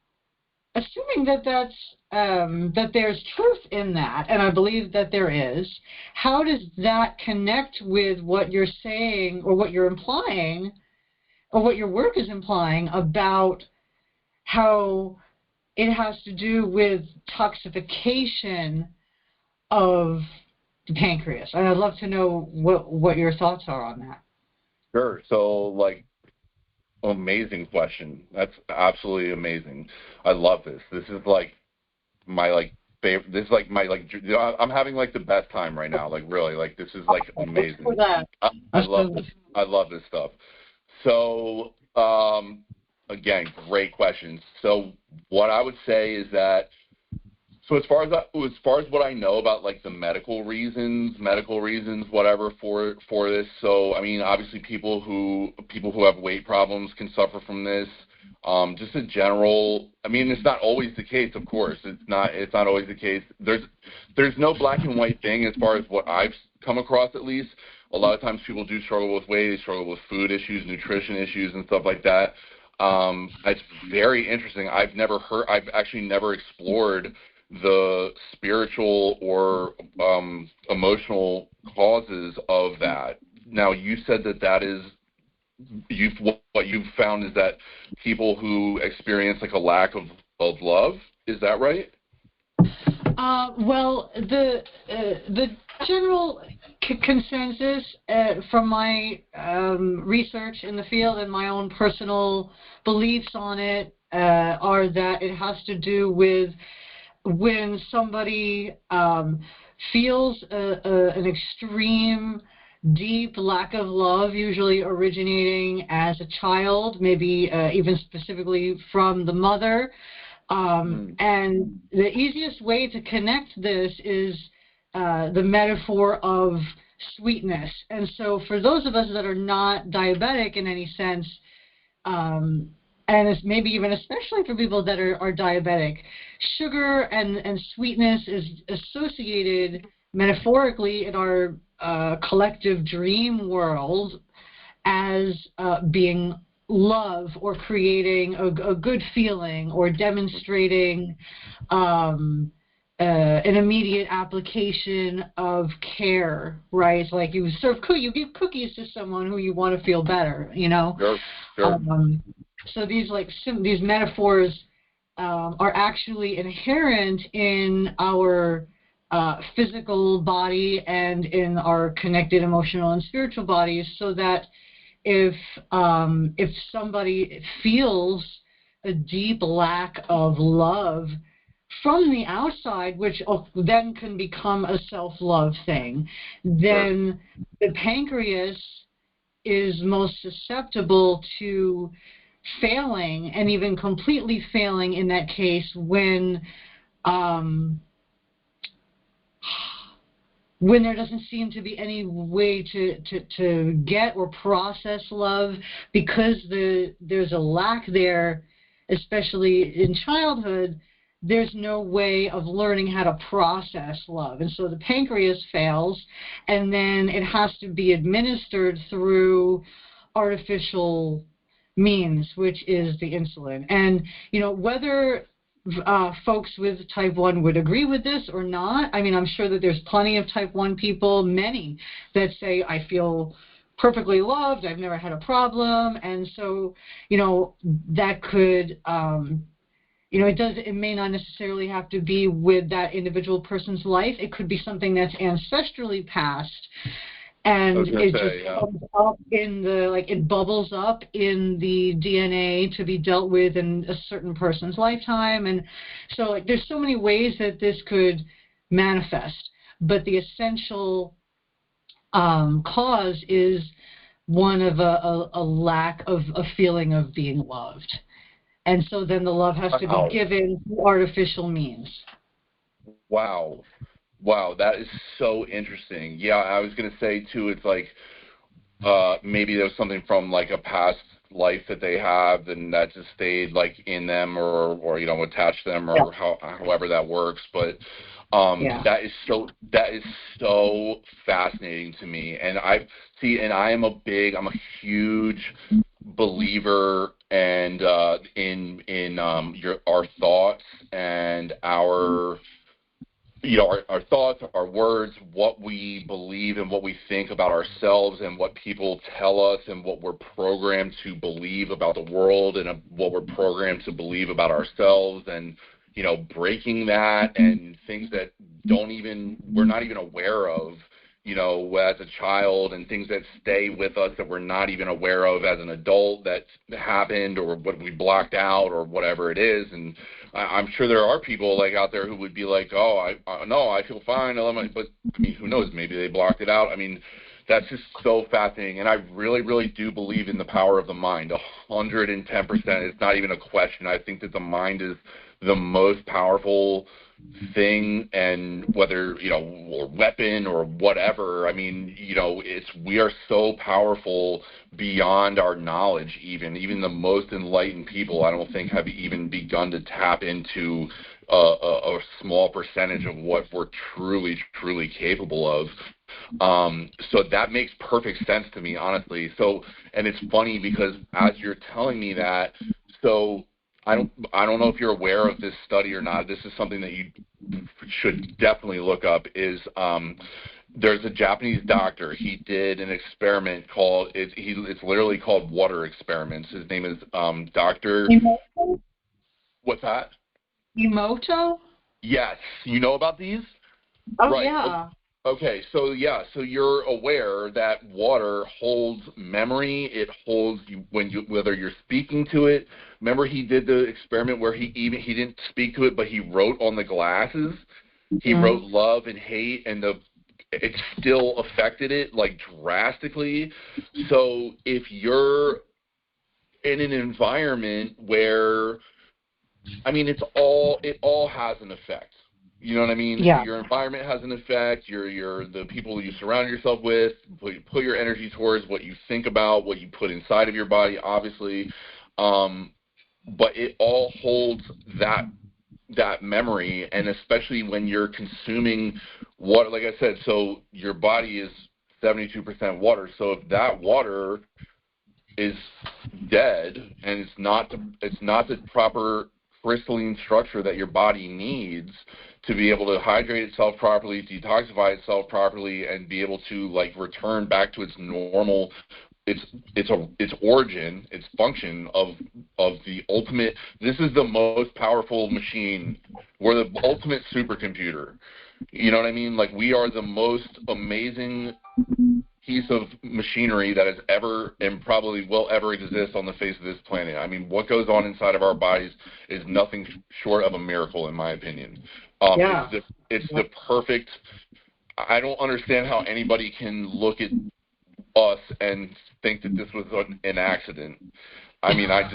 assuming that that's that there's truth in that, and I believe that there is, how does that connect with what you're saying, or what you're implying, or what your work is implying about how it has to do with toxification of the pancreas? And I'd love to know what your thoughts are on that. Sure. So, like, amazing question. That's absolutely amazing. I love this. This is like my favorite. This is like my I'm having like the best time right now. Like, really, like, this is like amazing. I love this. I love this stuff. So again, great questions. So what I would say is that, so as far as what I know about like the medical reasons, whatever for this. So I mean, obviously people who have weight problems can suffer from this. Just in general, I mean, it's not always the case, of course. It's not always the case. There's no black and white thing as far as what I've come across, at least. A lot of times people do struggle with weight, they struggle with food issues, nutrition issues, and stuff like that. It's very interesting. I've actually never explored the spiritual or emotional causes of that. Now, you said that is what you've found is that people who experience like a lack of love. Is that right? Well, the general consensus from my research in the field and my own personal beliefs on it are that it has to do with when somebody feels an extreme, deep lack of love, usually originating as a child, maybe even specifically from the mother, And the easiest way to connect this is the metaphor of sweetness. And so for those of us that are not diabetic in any sense, and it's maybe even especially for people that are diabetic, sugar and sweetness is associated metaphorically in our collective dream world as being love, or creating a good feeling, or demonstrating an immediate application of care, right? Like you give cookies to someone who you want to feel better, you know? Sure. So these these metaphors are actually inherent in our physical body and in our connected emotional and spiritual bodies, so that if somebody feels a deep lack of love from the outside, which then can become a self-love thing, then the pancreas is most susceptible to failing, and even completely failing in that case, when there doesn't seem to be any way to get or process love, because there's a lack there, especially in childhood. There's no way of learning how to process love. And so the pancreas fails, and then it has to be administered through artificial means, which is the insulin. And, you know, whether folks with type 1 would agree with this or not, I mean, I'm sure that there's plenty of type 1 people, many, that say, I feel perfectly loved, I've never had a problem. And so, you know, that could, you know, it may not necessarily have to be with that individual person's life. It could be something that's ancestrally passed. And it comes up in it bubbles up in the DNA to be dealt with in a certain person's lifetime. And so there's so many ways that this could manifest. But the essential cause is one of a lack of a feeling of being loved. And so then the love has to be given through artificial means. Wow, that is so interesting. Yeah, I was going to say, too, it's like maybe there's something from, like, a past life that they have, and that just stayed, like, in them, or you know, attached to them, or however that works. But that is so fascinating to me. And I'm a huge believer and in our thoughts and our thoughts, our words, what we believe and what we think about ourselves, and what people tell us, and what we're programmed to believe about the world, and what we're programmed to believe about ourselves, and, you know, breaking that, and things that we're not even aware of, you know, as a child, and things that stay with us that we're not even aware of as an adult that happened, or what we blocked out, or whatever it is. And I'm sure there are people like out there who would be like, oh, no, I feel fine. But I mean, who knows? Maybe they blocked it out. I mean, that's just so fascinating. And I really, really do believe in the power of the mind, 110%. It's not even a question. I think that the mind is the most powerful thing, and whether, you know, or weapon or whatever, I mean, you know, we are so powerful beyond our knowledge. Even the most enlightened people, I don't think, have even begun to tap into a small percentage of what we're truly capable of. So that makes perfect sense to me, honestly. So, and it's funny because as you're telling me that, so I don't know if you're aware of this study or not. This is something that you should definitely look up. Is there's a Japanese doctor. He did an experiment called it's literally called water experiments. His name is Dr. Emoto? What's that? Emoto? Yes. You know about these? Oh, right. Yeah. Okay, so you're aware that water holds memory. It holds whether you're speaking to it. Remember, he did the experiment where he didn't speak to it, but he wrote on the glasses. He wrote love and hate, and it still affected it, like, drastically. So if you're in an environment where I mean, it all has an effect. You know what I mean? Yeah. Your environment has an effect. The people you surround yourself with, put your energy towards, what you think about, what you put inside of your body, obviously. But it all holds that memory, and especially when you're consuming water, like I said, so your body is 72% water. So if that water is dead and it's not the proper crystalline structure that your body needs to be able to hydrate itself properly, detoxify itself properly, and be able to like return back to its normal, its origin, its function of the ultimate. This is the most powerful machine. We're the ultimate supercomputer. You know what I mean? Like, we are the most amazing piece of machinery that has ever and probably will ever exist on the face of this planet. I mean, what goes on inside of our bodies is nothing short of a miracle, in my opinion. Yeah. It's the perfect. I don't understand how anybody can look at us and think that this was an accident. I mean, that's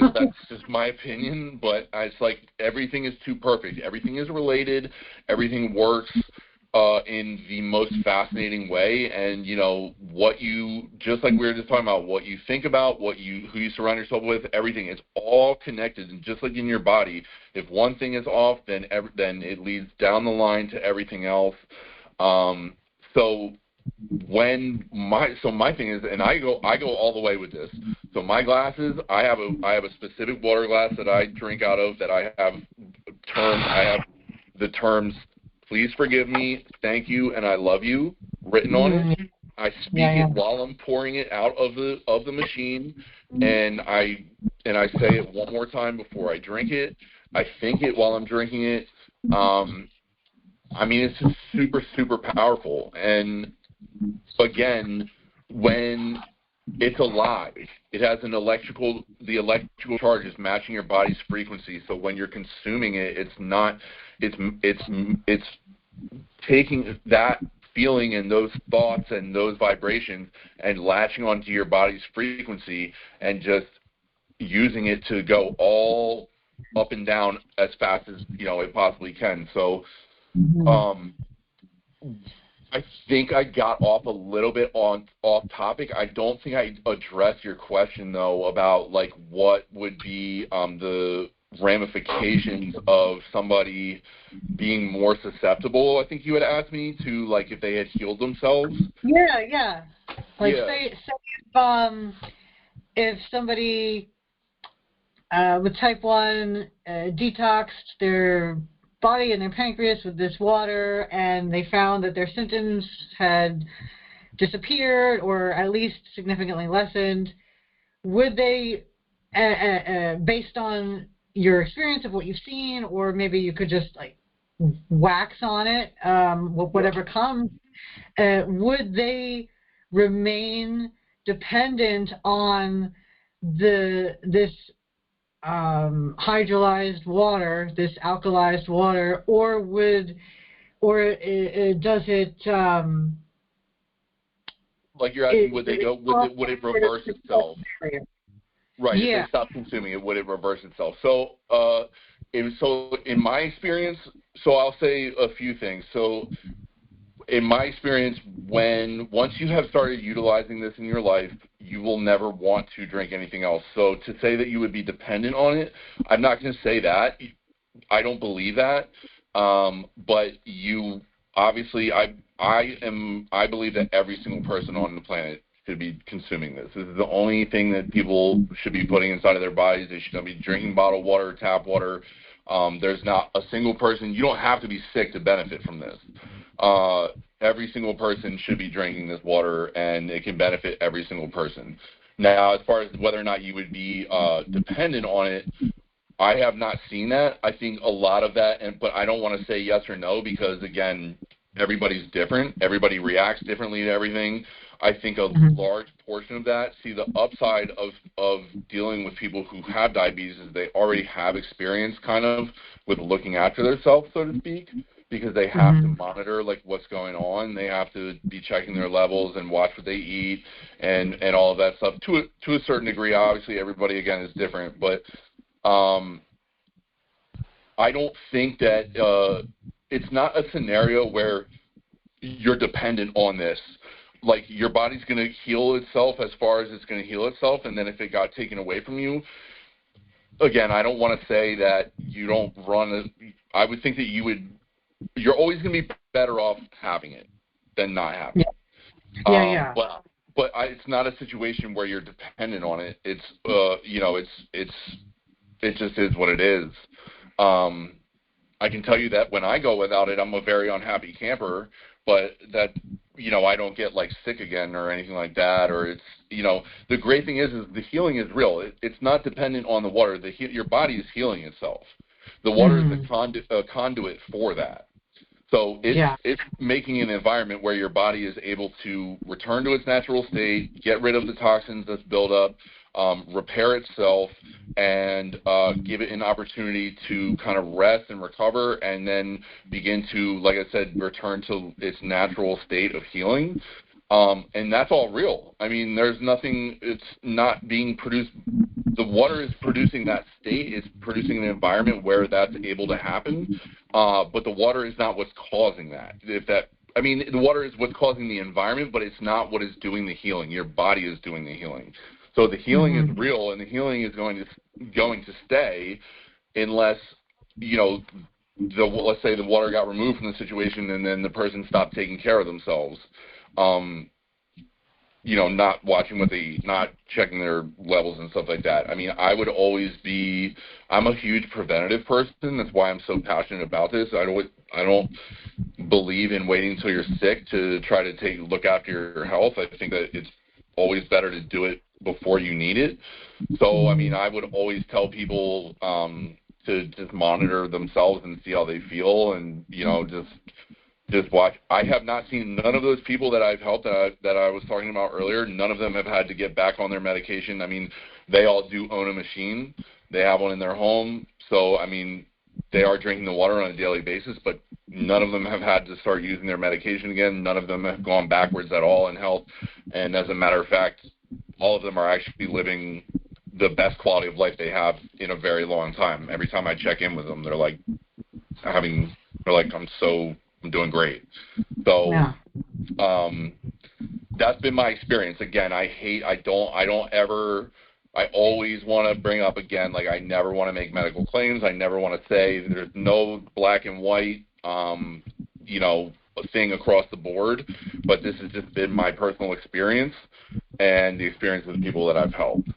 just my opinion, but it's like everything is too perfect. Everything is related. Everything works in the most fascinating way. And, you know, just like we were just talking about, what you think about, who you surround yourself with, everything is all connected. And just like in your body, if one thing is off, then it leads down the line to everything else. So my thing is, and I go all the way with this. So my glasses, I have a specific water glass that I drink out of, that I have the terms "please forgive me," "thank you," and "I love you" written on it. I speak it while I'm pouring it out of the machine, and I say it one more time before I drink it. I think it while I'm drinking it. I mean, it's just super, super powerful. And again, when it's alive, it has the electrical charge is matching your body's frequency. So when you're consuming it, it's taking that feeling and those thoughts and those vibrations and latching onto your body's frequency and just using it to go all up and down as fast as, you know, it possibly can. So I think I got off a little bit off topic. I don't think I addressed your question, though, about like what would be the ramifications of somebody being more susceptible. I think you had asked me to, like, if they had healed themselves. Yeah. Like, say if somebody with type 1 detoxed their body and their pancreas with this water, and they found that their symptoms had disappeared or at least significantly lessened, would they, based on your experience of what you've seen, or maybe you could just like wax on it, whatever comes, would they remain dependent on this hydrolyzed water, this alkalized water, or does it like you're asking, would it reverse itself? Right. Yeah. If they stop consuming it, would it reverse itself? So in my experience, so I'll say a few things. So in my experience, once you have started utilizing this in your life, you will never want to drink anything else. So to say that you would be dependent on it, I'm not going to say that. I don't believe that. But you obviously, I believe that every single person on the planet should be consuming this. This is the only thing that people should be putting inside of their bodies. They should not be drinking bottled water, tap water. There's not a single person. You don't have to be sick to benefit from this. Every single person should be drinking this water, and it can benefit every single person. Now, as far as whether or not you would be dependent on it, I have not seen that. I think a lot of that, but I don't want to say yes or no because, again, everybody's different. Everybody reacts differently to everything. I think a large portion of that, see, the upside of dealing with people who have diabetes is they already have experience kind of with looking after themselves, so to speak, because they have to monitor like what's going on. They have to be checking their levels and watch what they eat and all of that stuff. To a certain degree, obviously, everybody, again, is different. But I don't think that it's not a scenario where you're dependent on this. Like, your body's going to heal itself as far as it's going to heal itself, and then if it got taken away from you, again, I don't want to say that you don't I would think that you're always going to be better off having it than not having it. Yeah. But it's not a situation where you're dependent on it. It's, it just is what it is. I can tell you that when I go without it, I'm a very unhappy camper, but that, I don't get like sick again or anything like that. Or it's, the great thing is the healing is real. It's not dependent on the water. Your body is healing itself. The water is a conduit for that. So it's making an environment where your body is able to return to its natural state, get rid of the toxins that's built up, repair itself, and give it an opportunity to kind of rest and recover, and then begin to, like I said, return to its natural state of healing. And that's all real. I mean, there's nothing, it's not being produced. The water is producing that state. It's producing an environment where that's able to happen. But the water is not what's causing that. The water is what's causing the environment, but it's not what is doing the healing. Your body is doing the healing. So the healing is real, and the healing is going to stay unless, let's say the water got removed from the situation and then the person stopped taking care of themselves. Not watching what they eat, not checking their levels and stuff like that. I mean, I'm a huge preventative person. That's why I'm so passionate about this. I don't believe in waiting until you're sick to try to look after your health. I think that it's always better to do it before you need it. So, I mean, I would always tell people to just monitor themselves and see how they feel, and, just watch. I have not seen none of those people that I've helped that I was talking about earlier. None of them have had to get back on their medication. I mean, they all do own a machine. They have one in their home. So, I mean, they are drinking the water on a daily basis, but none of them have had to start using their medication again. None of them have gone backwards at all in health. And as a matter of fact, all of them are actually living the best quality of life they have in a very long time. Every time I check in with them, they're like, I'm doing great. So, that's been my experience. Again, I always want to bring up again, like, I never want to make medical claims. I never want to say there's no black and white, thing across the board, but this has just been my personal experience and the experience of the people that I've helped.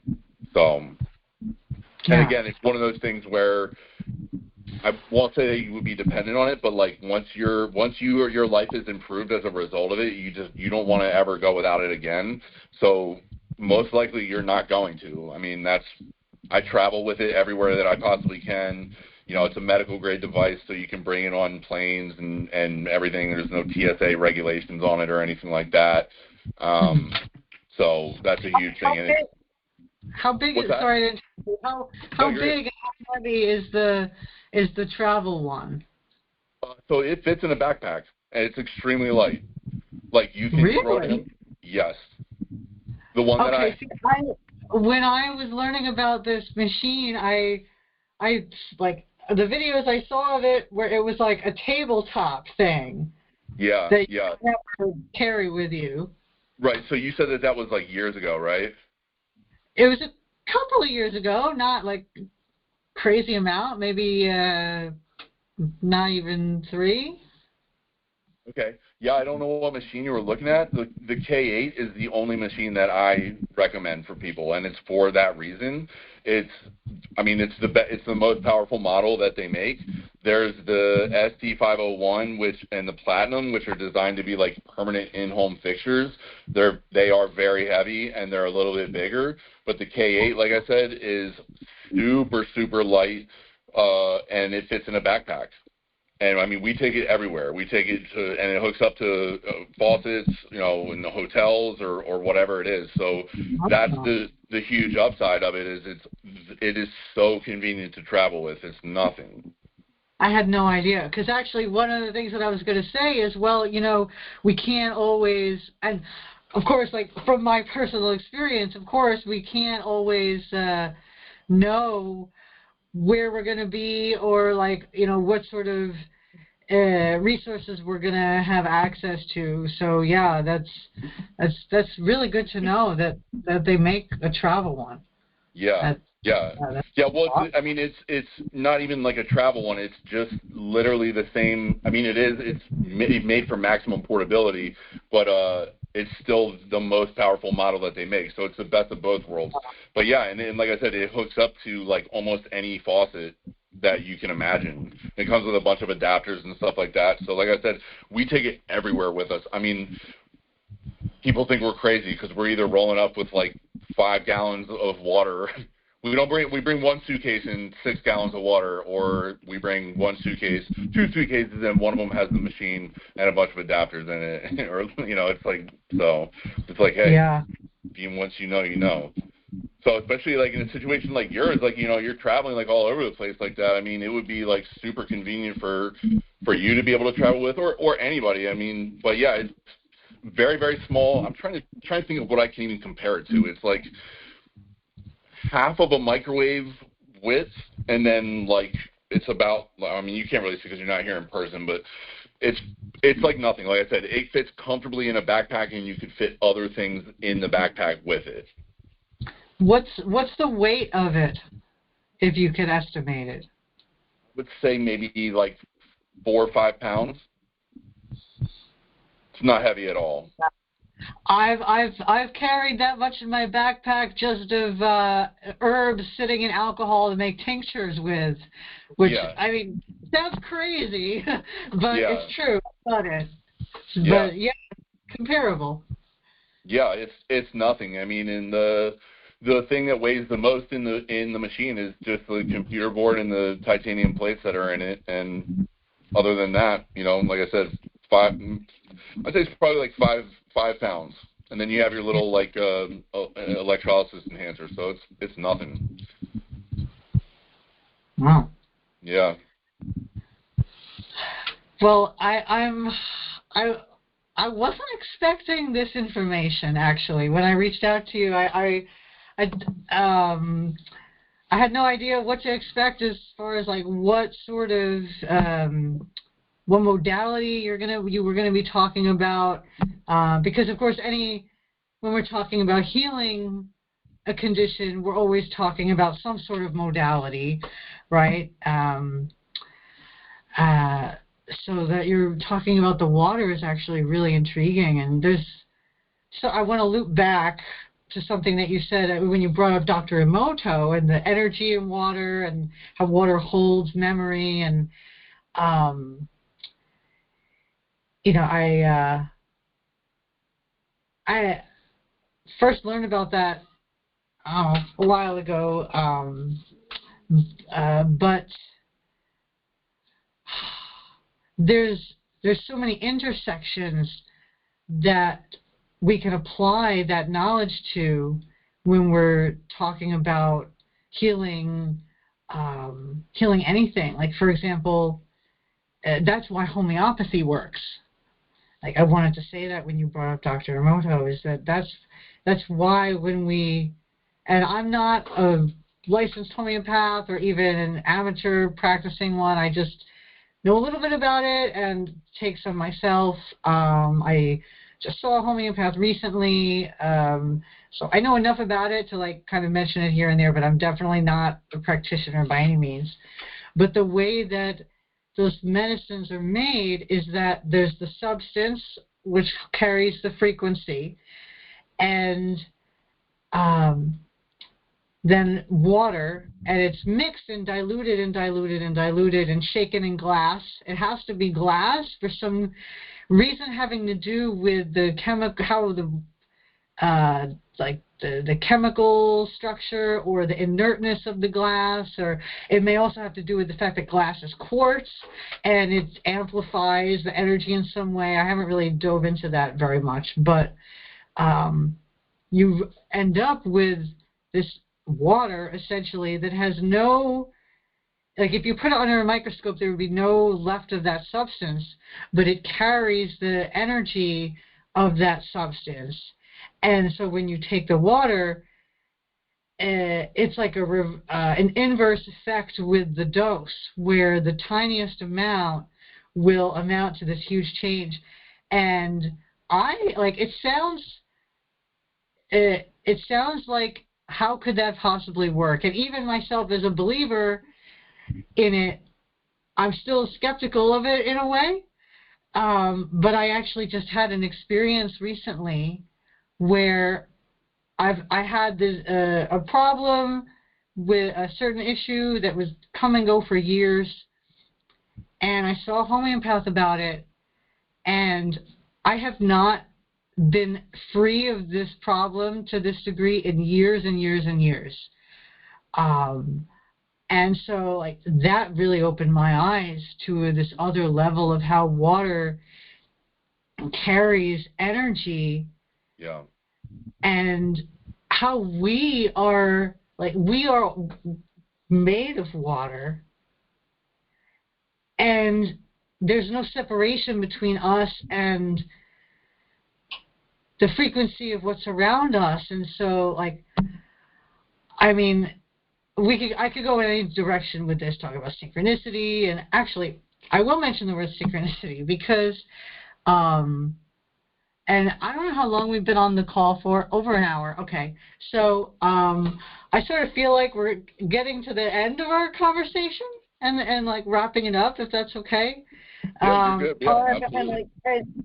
So, and again, it's one of those things where I won't say that you would be dependent on it, but like once your life is improved as a result of it, you don't want to ever go without it again. So most likely you're not going to. I mean, I travel with it everywhere that I possibly can. It's a medical grade device, so you can bring it on planes and everything. There's no TSA regulations on it or anything like that. So that's a huge thing. How big is how big and how heavy is the travel one? So it fits in a backpack, and it's extremely light. Like, you can throw it in. Yes. The one that when I was learning about this machine, I like the videos I saw of it where it was like a tabletop thing. Yeah. That you have to carry with you. Right. So you said that was like years ago, right? It was a couple of years ago, not like crazy amount, maybe not even 3. Okay. Yeah, I don't know what machine you were looking at. The K8 is the only machine that I recommend for people, and it's for that reason. It's the most powerful model that they make. There's the ST501 and the Platinum, which are designed to be like permanent in-home fixtures. They are very heavy and they're a little bit bigger, but the K8, like I said, is super, super light, and it fits in a backpack. And I mean, we take it everywhere. We take it and it hooks up to faucets, in the hotels or whatever it is. So that's the huge upside of it, is it is so convenient to travel with. It's nothing. I had no idea, because actually one of the things that I was going to say is, well, we can't always, and of course, like from my personal experience, of course, we can't always know where we're going to be, or like, you know, what sort of resources we're going to have access to. So yeah, that's really good to know that they make a travel one. Yeah. Yeah. Well, I mean, it's not even like a travel one. It's just literally the same. I mean, it's made for maximum portability, but it's still the most powerful model that they make. So it's the best of both worlds. But yeah, and like I said, it hooks up to like almost any faucet that you can imagine. It comes with a bunch of adapters and stuff like that. So like I said, we take it everywhere with us. I mean, people think we're crazy because we're either rolling up with like 5 gallons of water. We bring one suitcase and 6 gallons of water, or we bring one suitcase, 2 suitcases, and one of them has the machine and a bunch of adapters in it. Or, you know, it's like, so it's like, hey, once you know, you know. So especially like in a situation like yours, like, you know, you're traveling like all over the place like that. I mean, it would be like super convenient for you to be able to travel with, or anybody. I mean, but yeah, it's very, very small. I'm trying to think of what I can even compare it to. It's like half of a microwave width, and then like it's about, I mean, you can't really see because you're not here in person, but it's like nothing. Like I said, it fits comfortably in a backpack, and you could fit other things in the backpack with it. What's the weight of it, if you could estimate it? I would say maybe like 4 or 5 pounds. It's not heavy at all. I've carried that much in my backpack just of herbs sitting in alcohol to make tinctures with, which I mean sounds crazy, but it's true. I've done it. But yeah, comparable. Yeah, it's nothing. I mean, and the thing that weighs the most in the machine is just the computer board and the titanium plates that are in it, and other than that, you know, like I said, I'd say it's probably like 5 pounds, and then you have your little like electrolysis enhancer, so it's nothing. Wow. Yeah. Well, I wasn't expecting this information actually. When I reached out to you, I had no idea what to expect as far as like what sort of what modality you were gonna be talking about, because of course when we're talking about healing a condition, we're always talking about some sort of modality, right? So that you're talking about the water is actually really intriguing, and so I want to loop back to something that you said when you brought up Dr. Emoto and the energy in water and how water holds memory, and you know, I first learned about that a while ago, but there's so many intersections that we can apply that knowledge to when we're talking about healing anything. Like, for example, that's why homeopathy works. Like, I wanted to say that when you brought up Dr. Emoto, is that's why when we, and I'm not a licensed homeopath or even an amateur practicing one, I just know a little bit about it and take some myself. I just saw a homeopath recently, so I know enough about it to like kind of mention it here and there, but I'm definitely not a practitioner by any means. But the way that those medicines are made is that there's the substance which carries the frequency, and then water, and it's mixed and diluted and diluted and diluted and shaken in glass. It has to be glass for some reason having to do with the the chemical structure or the inertness of the glass, or it may also have to do with the fact that glass is quartz and it amplifies the energy in some way. I haven't really dove into that very much, but you end up with this water essentially that has no, like if you put it under a microscope there would be no left of that substance, but it carries the energy of that substance. And so when you take the water, it's like an inverse effect with the dose, where the tiniest amount will amount to this huge change. And it sounds like, how could that possibly work? And even myself, as a believer in it, I'm still skeptical of it in a way. But I actually just had an experience recently where I had a problem with a certain issue that was come and go for years, and I saw a homeopath about it, and I have not been free of this problem to this degree in years and years and years. And so, like, that really opened my eyes to this other level of how water carries energy. Yeah. And how we are made of water, and there's no separation between us and the frequency of what's around us. And so, like, I mean, I could go in any direction with this, talk about synchronicity, and actually I will mention the word synchronicity because and I don't know how long we've been on the call for. Over an hour. Okay. So I sort of feel like we're getting to the end of our conversation and like wrapping it up, if that's okay. Yeah, you're good. Yeah, absolutely.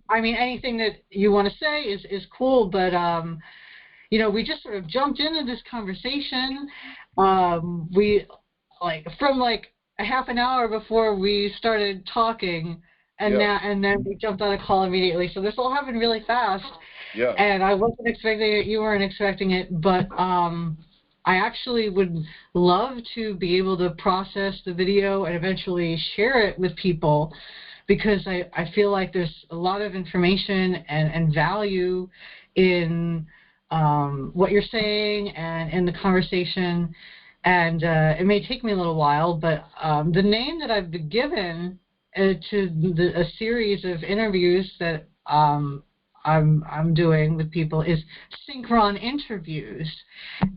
I mean, anything that you want to say is cool, but you know, we just sort of jumped into this conversation. We from a half an hour before we started talking. And then we jumped on a call immediately. So this all happened really fast. Yeah. And I wasn't expecting it. You weren't expecting it. But I actually would love to be able to process the video and eventually share it with people, because I feel like there's a lot of information and value in what you're saying and in the conversation. And it may take me a little while, but the name that I've been given to a series of interviews that I'm doing with people is SynchronInterviews.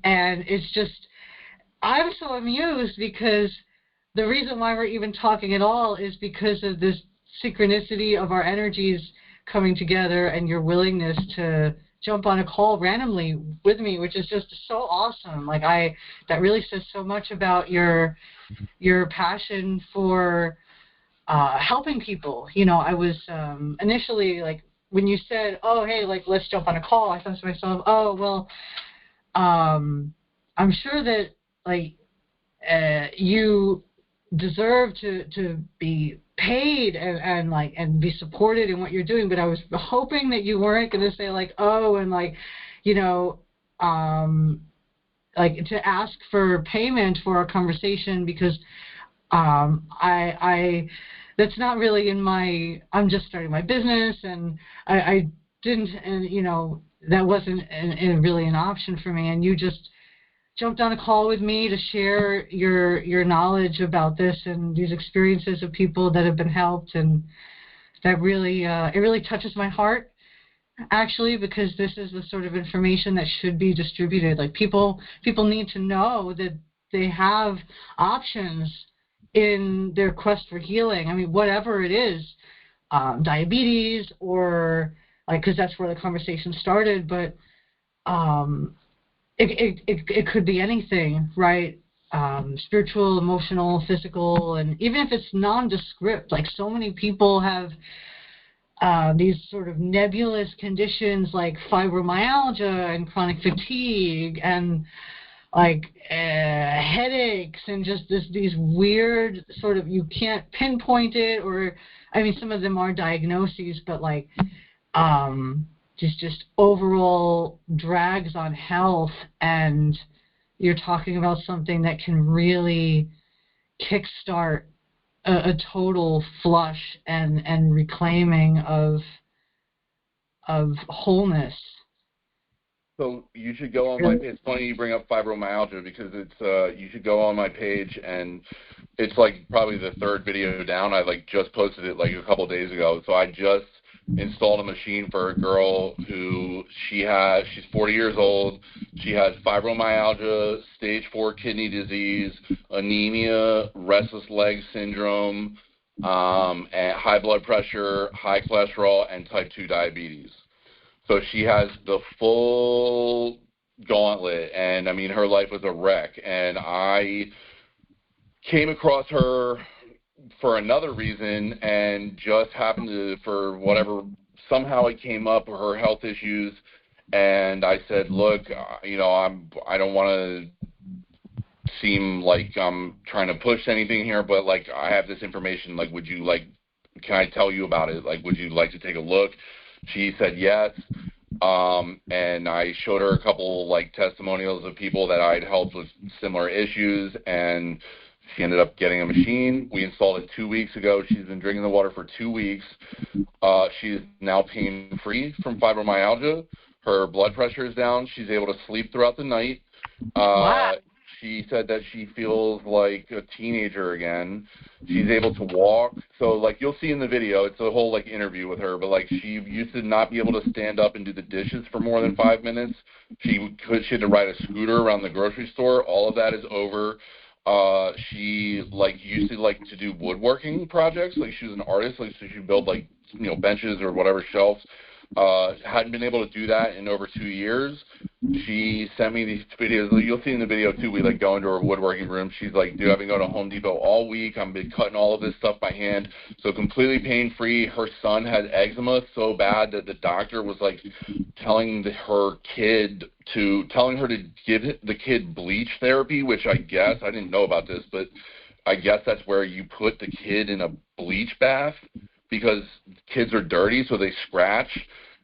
And it's just, I'm so amused because the reason why we're even talking at all is because of this synchronicity of our energies coming together and your willingness to jump on a call randomly with me, which is just so awesome. Like, that really says so much about your passion for helping people. You know, I was initially, like, when you said, oh, hey, like, let's jump on a call, I thought to myself, oh, well, I'm sure that, like, you deserve to be paid and be supported in what you're doing, but I was hoping that you weren't going to say, like, oh, and, like, you know, like, to ask for payment for a conversation, because that's not really in my, I'm just starting my business, and I didn't, and, you know, that wasn't really an option for me. And you just jumped on a call with me to share your knowledge about this and these experiences of people that have been helped. And that really, it really touches my heart, actually, because this is the sort of information that should be distributed. Like, people need to know that they have options in their quest for healing. I mean, whatever it is, diabetes, or, like, because that's where the conversation started, but it could be anything, right? Spiritual, emotional, physical, and even if it's nondescript, like, so many people have these sort of nebulous conditions like fibromyalgia and chronic fatigue and, like, headaches, and just these weird sort of, you can't pinpoint it, or, I mean, some of them are diagnoses, but, like, just overall drags on health. And you're talking about something that can really kickstart a total flush and reclaiming of wholeness. So you should go on my page. It's funny you bring up fibromyalgia, because it's you should go on my page, and it's like probably the third video down. I, like, just posted it like a couple days ago. So I just installed a machine for a girl who she's 40 years old. She has fibromyalgia, stage 4 kidney disease, anemia, restless leg syndrome, and high blood pressure, high cholesterol, and type 2 diabetes. So she has the full gauntlet, and I mean, her life was a wreck. And I came across her for another reason, and just happened to, for whatever, somehow it came up, her health issues, and I said, look, you know, I don't want to seem like I'm trying to push anything here, but like, I have this information, like, would you like, can I tell you about it? Like, would you like to take a look? She said yes. And I showed her a couple like testimonials of people that I'd helped with similar issues, and she ended up getting a machine. We installed it 2 weeks ago. She's been drinking the water for 2 weeks. She's now pain-free from fibromyalgia. Her blood pressure is down. She's able to sleep throughout the night. Wow. She said that she feels like a teenager again. She's able to walk. So, like, you'll see in the video, it's a whole, like, interview with her. But, like, she used to not be able to stand up and do the dishes for more than 5 minutes. She had to ride a scooter around the grocery store. All of that is over. She, like, used to, like, to do woodworking projects. Like, she was an artist. Like, so she would build, like, you know, benches or whatever, shelves. Hadn't been able to do that in over 2 years. She sent me these videos. You'll see in the video, too, we, like, go into her woodworking room. She's like, dude, I've been going to Home Depot all week. I've been cutting all of this stuff by hand. So completely pain-free. Her son had eczema so bad that the doctor was, like, telling her to give the kid bleach therapy, which I guess, I didn't know about this, but I guess that's where you put the kid in a bleach bath, because kids are dirty, so they scratch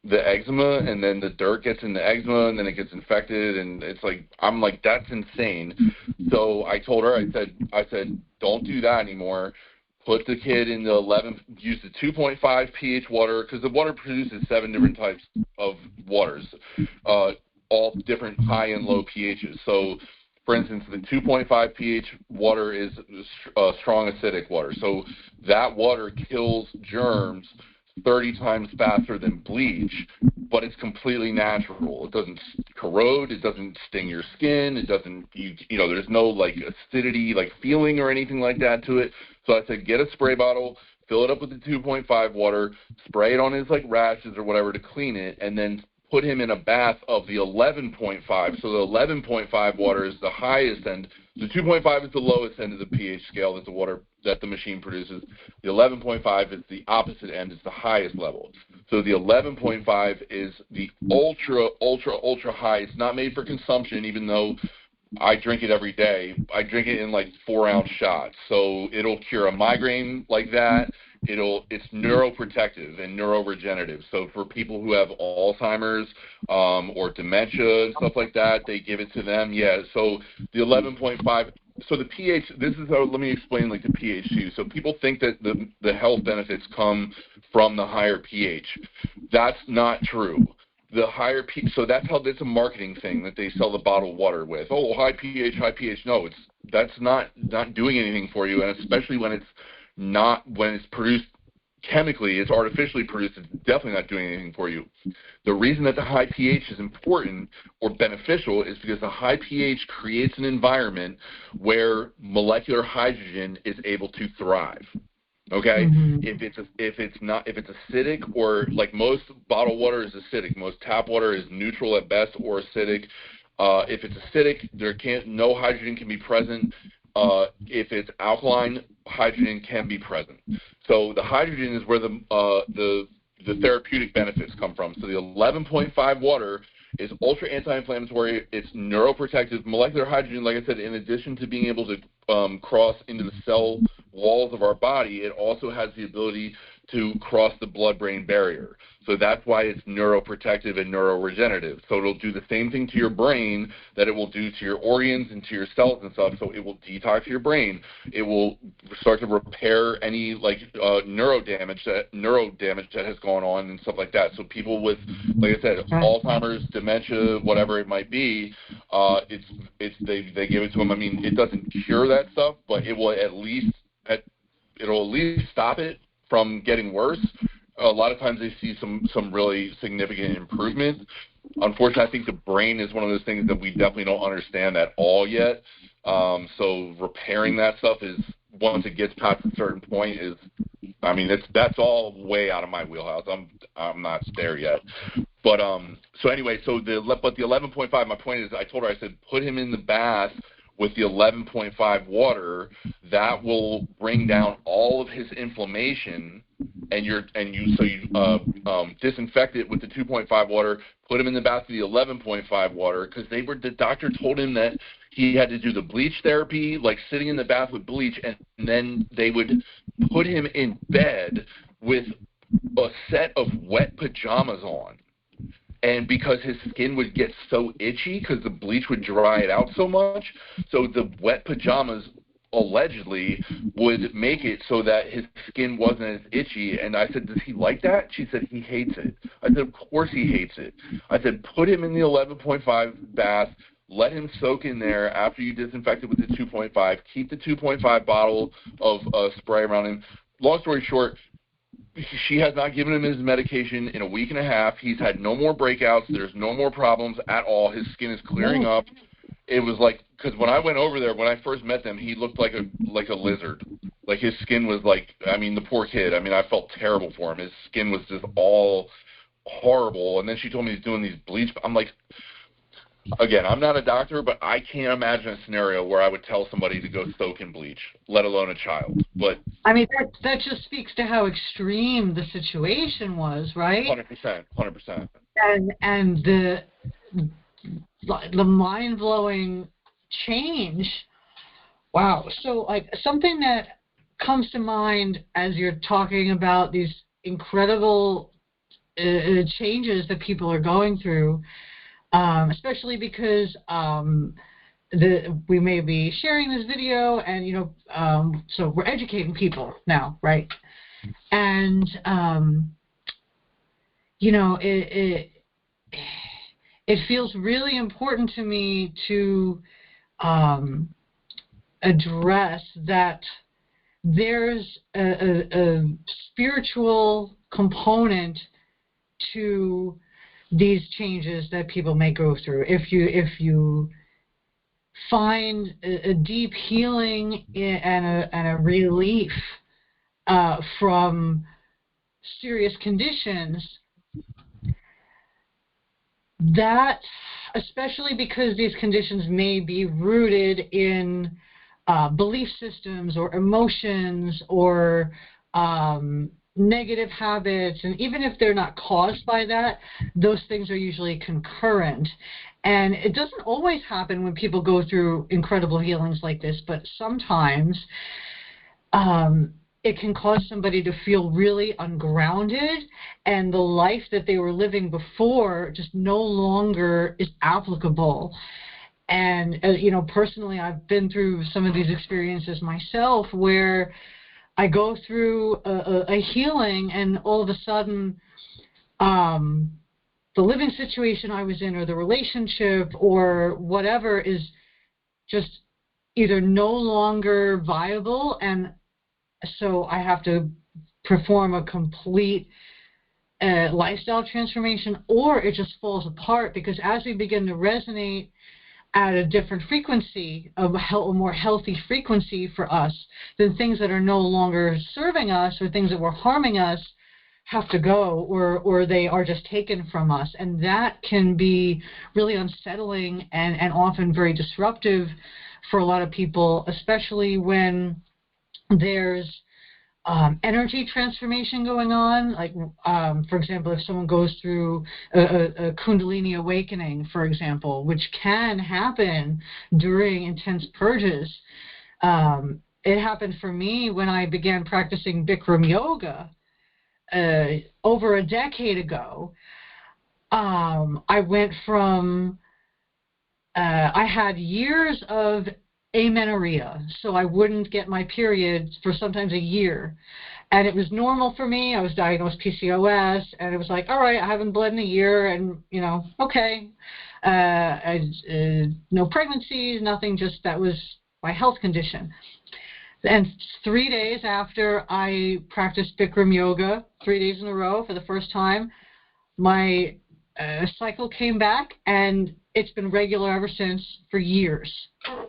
the eczema, and then the dirt gets in the eczema, and then it gets infected, and it's like, I'm like, that's insane. So I told her, I said, don't do that anymore. Put the kid in the use the 2.5 pH water, because the water produces 7 different types of waters, all different high and low pHs. So, for instance, the 2.5 pH water is strong acidic water. So that water kills germs 30 times faster than bleach, but it's completely natural. It doesn't corrode. It doesn't sting your skin. It doesn't, you know, there's no, like, acidity, like, feeling or anything like that to it. So I said, get a spray bottle, fill it up with the 2.5 water, spray it on his, like, rashes or whatever to clean it, and then put him in a bath of the 11.5. So the 11.5 water is the highest end. The 2.5 is the lowest end of the pH scale that the water that the machine produces. The 11.5 is the opposite end. It's the highest level. So the 11.5 is the ultra, ultra, ultra high. It's not made for consumption, even though I drink it every day. I drink it in like 4-ounce shots. So it'll cure a migraine like that. It's neuroprotective and neuroregenerative. So for people who have Alzheimer's or dementia and stuff like that, they give it to them. Yeah. So the 11.5. So the pH. This is how. Let me explain like the pH too. So people think that the health benefits come from the higher pH. That's not true. The higher pH. So that's how it's a marketing thing that they sell the bottled water with. Oh, high pH, high pH. No, that's not doing anything for you, and especially when it's produced chemically, it's artificially produced, it's definitely not doing anything for you. The reason that the high pH is important or beneficial is because the high pH creates an environment where molecular hydrogen is able to thrive. Okay? Mm-hmm. If it's acidic, or like most bottled water is acidic, most tap water is neutral at best or acidic. If it's acidic, no hydrogen can be present. If it's alkaline, hydrogen can be present. So the hydrogen is where the therapeutic benefits come from. So the 11.5 water is ultra anti-inflammatory. It's neuroprotective. Molecular hydrogen, like I said, in addition to being able to cross into the cell walls of our body, it also has the ability to cross the blood-brain barrier. So that's why it's neuroprotective and neuroregenerative. So it'll do the same thing to your brain that it will do to your organs and to your cells and stuff. So it will detox your brain. It will start to repair any like neuro damage that has gone on and stuff like that. So people with, like I said, Alzheimer's, dementia, whatever it might be, they give it to them. I mean, it doesn't cure that stuff, but it will at least stop it from getting worse. a lot of times they see some really significant improvement. Unfortunately, I think the brain is one of those things that we definitely don't understand at all yet. So repairing that stuff is, once it gets past a certain point, is, I mean, that's all way out of my wheelhouse. I'm not there yet. But so anyway, but the 11.5. My point is, I told her, I said, put him in the bath with the 11.5 water. That will bring down all of his inflammation, and you disinfect it with the 2.5 water. Put him in the bath with the 11.5 water, because the doctor told him that he had to do the bleach therapy, like sitting in the bath with bleach, and then they would put him in bed with a set of wet pajamas on. And because his skin would get so itchy because the bleach would dry it out so much, so the wet pajamas allegedly would make it so that his skin wasn't as itchy. And I said, does he like that? She said, he hates it. I said, of course he hates it. I said, put him in the 11.5 bath. Let him soak in there after you disinfect it with the 2.5. Keep the 2.5 bottle of spray around him. Long story short, she has not given him his medication in a week and a half. He's had no more breakouts. There's no more problems at all. His skin is clearing up. It was like, because when I went over there, when I first met them, he looked like a lizard. Like, his skin was like, I mean, the poor kid. I mean, I felt terrible for him. His skin was just all horrible. And then she told me he's doing these bleach. I'm like, again, I'm not a doctor, but I can't imagine a scenario where I would tell somebody to go soak in bleach, let alone a child. But I mean, that just speaks to how extreme the situation was, right? 100%. And the mind-blowing change. Wow. So, like, something that comes to mind as you're talking about these incredible changes that people are going through, especially because we may be sharing this video, and so we're educating people now, right? And it feels really important to me to address that there's a spiritual component to these changes that people may go through. If you find a deep healing and a relief from serious conditions, that, especially because these conditions may be rooted in belief systems or emotions or negative habits, and even if they're not caused by that, those things are usually concurrent. And it doesn't always happen when people go through incredible healings like this, but sometimes it can cause somebody to feel really ungrounded, and the life that they were living before just no longer is applicable. And personally, I've been through some of these experiences myself, where I go through a healing, and all of a sudden the living situation I was in, or the relationship or whatever, is just either no longer viable, and so I have to perform a complete lifestyle transformation, or it just falls apart, because as we begin to resonate at a different frequency, a more healthy frequency for us, then things that are no longer serving us or things that were harming us have to go, or they are just taken from us. And that can be really unsettling and often very disruptive for a lot of people, especially when there's energy transformation going on. Like, for example, if someone goes through a Kundalini awakening, for example, which can happen during intense purges. It happened for me when I began practicing Bikram yoga over a decade ago. I went from, I had years of amenorrhea, so I wouldn't get my periods for sometimes a year, and it was normal for me. I was diagnosed PCOS, and it was like, all right, I haven't bled in a year, and okay, no pregnancies, nothing, just that was my health condition. And 3 days after I practiced Bikram yoga, 3 days in a row for the first time, my cycle came back, and it's been regular ever since for years,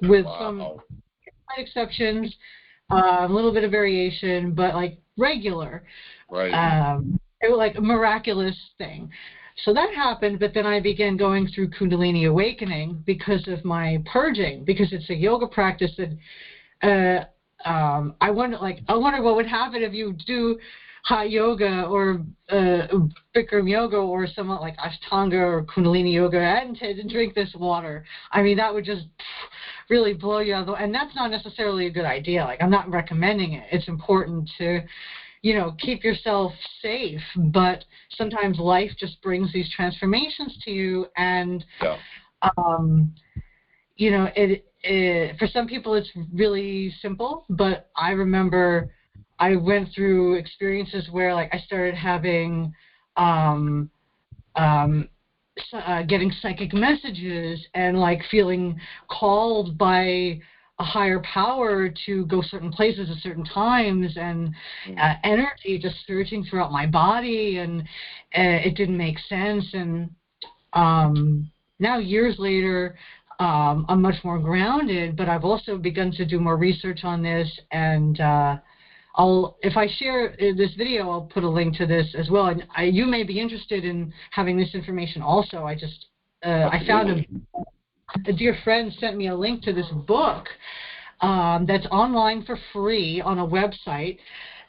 with some slight exceptions, a little bit of variation, but like regular. Right. It was like a miraculous thing. So that happened, but then I began going through Kundalini awakening because of my purging, because it's a yoga practice that I wonder what would happen if you do hot yoga or Bikram yoga or somewhat like Ashtanga or Kundalini yoga and drink this water. I mean, that would just really blow you out of the way. And that's not necessarily a good idea. Like, I'm not recommending it. It's important to, you know, keep yourself safe. But sometimes life just brings these transformations to you. And, you know, for some people it's really simple. But I remember I went through experiences where, like, I started having getting psychic messages and, like, feeling called by a higher power to go certain places at certain times, and energy just surging throughout my body, and it didn't make sense. And now, years later, I'm much more grounded, but I've also begun to do more research on this, and if I share this video, I'll put a link to this as well. And you may be interested in having this information also. I found a dear friend sent me a link to this book that's online for free on a website.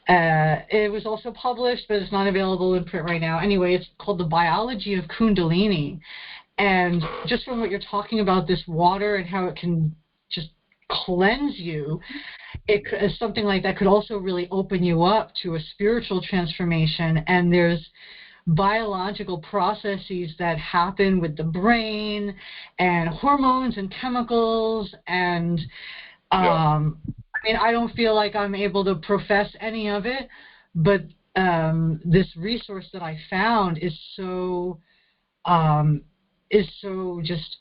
It was also published, but it's not available in print right now. Anyway, it's called The Biology of Kundalini. And just from what you're talking about, this water and how it can just cleanse you, something like that could also really open you up to a spiritual transformation. And there's biological processes that happen with the brain and hormones and chemicals. And I mean, I don't feel like I'm able to profess any of it, but this resource that I found is so just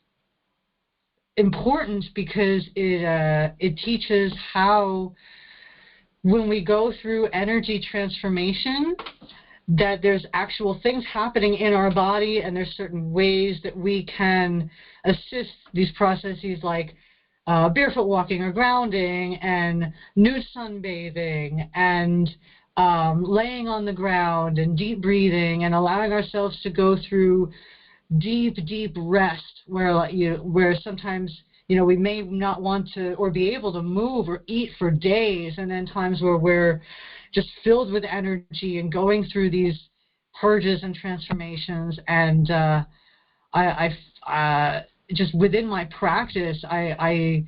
important, because it teaches how, when we go through energy transformation, that there's actual things happening in our body, and there's certain ways that we can assist these processes, like barefoot walking or grounding, and nude sunbathing, and laying on the ground, and deep breathing, and allowing ourselves to go through deep rest, where sometimes, you know, we may not want to or be able to move or eat for days, and then times where we're just filled with energy and going through these purges and transformations. And I just within my practice, I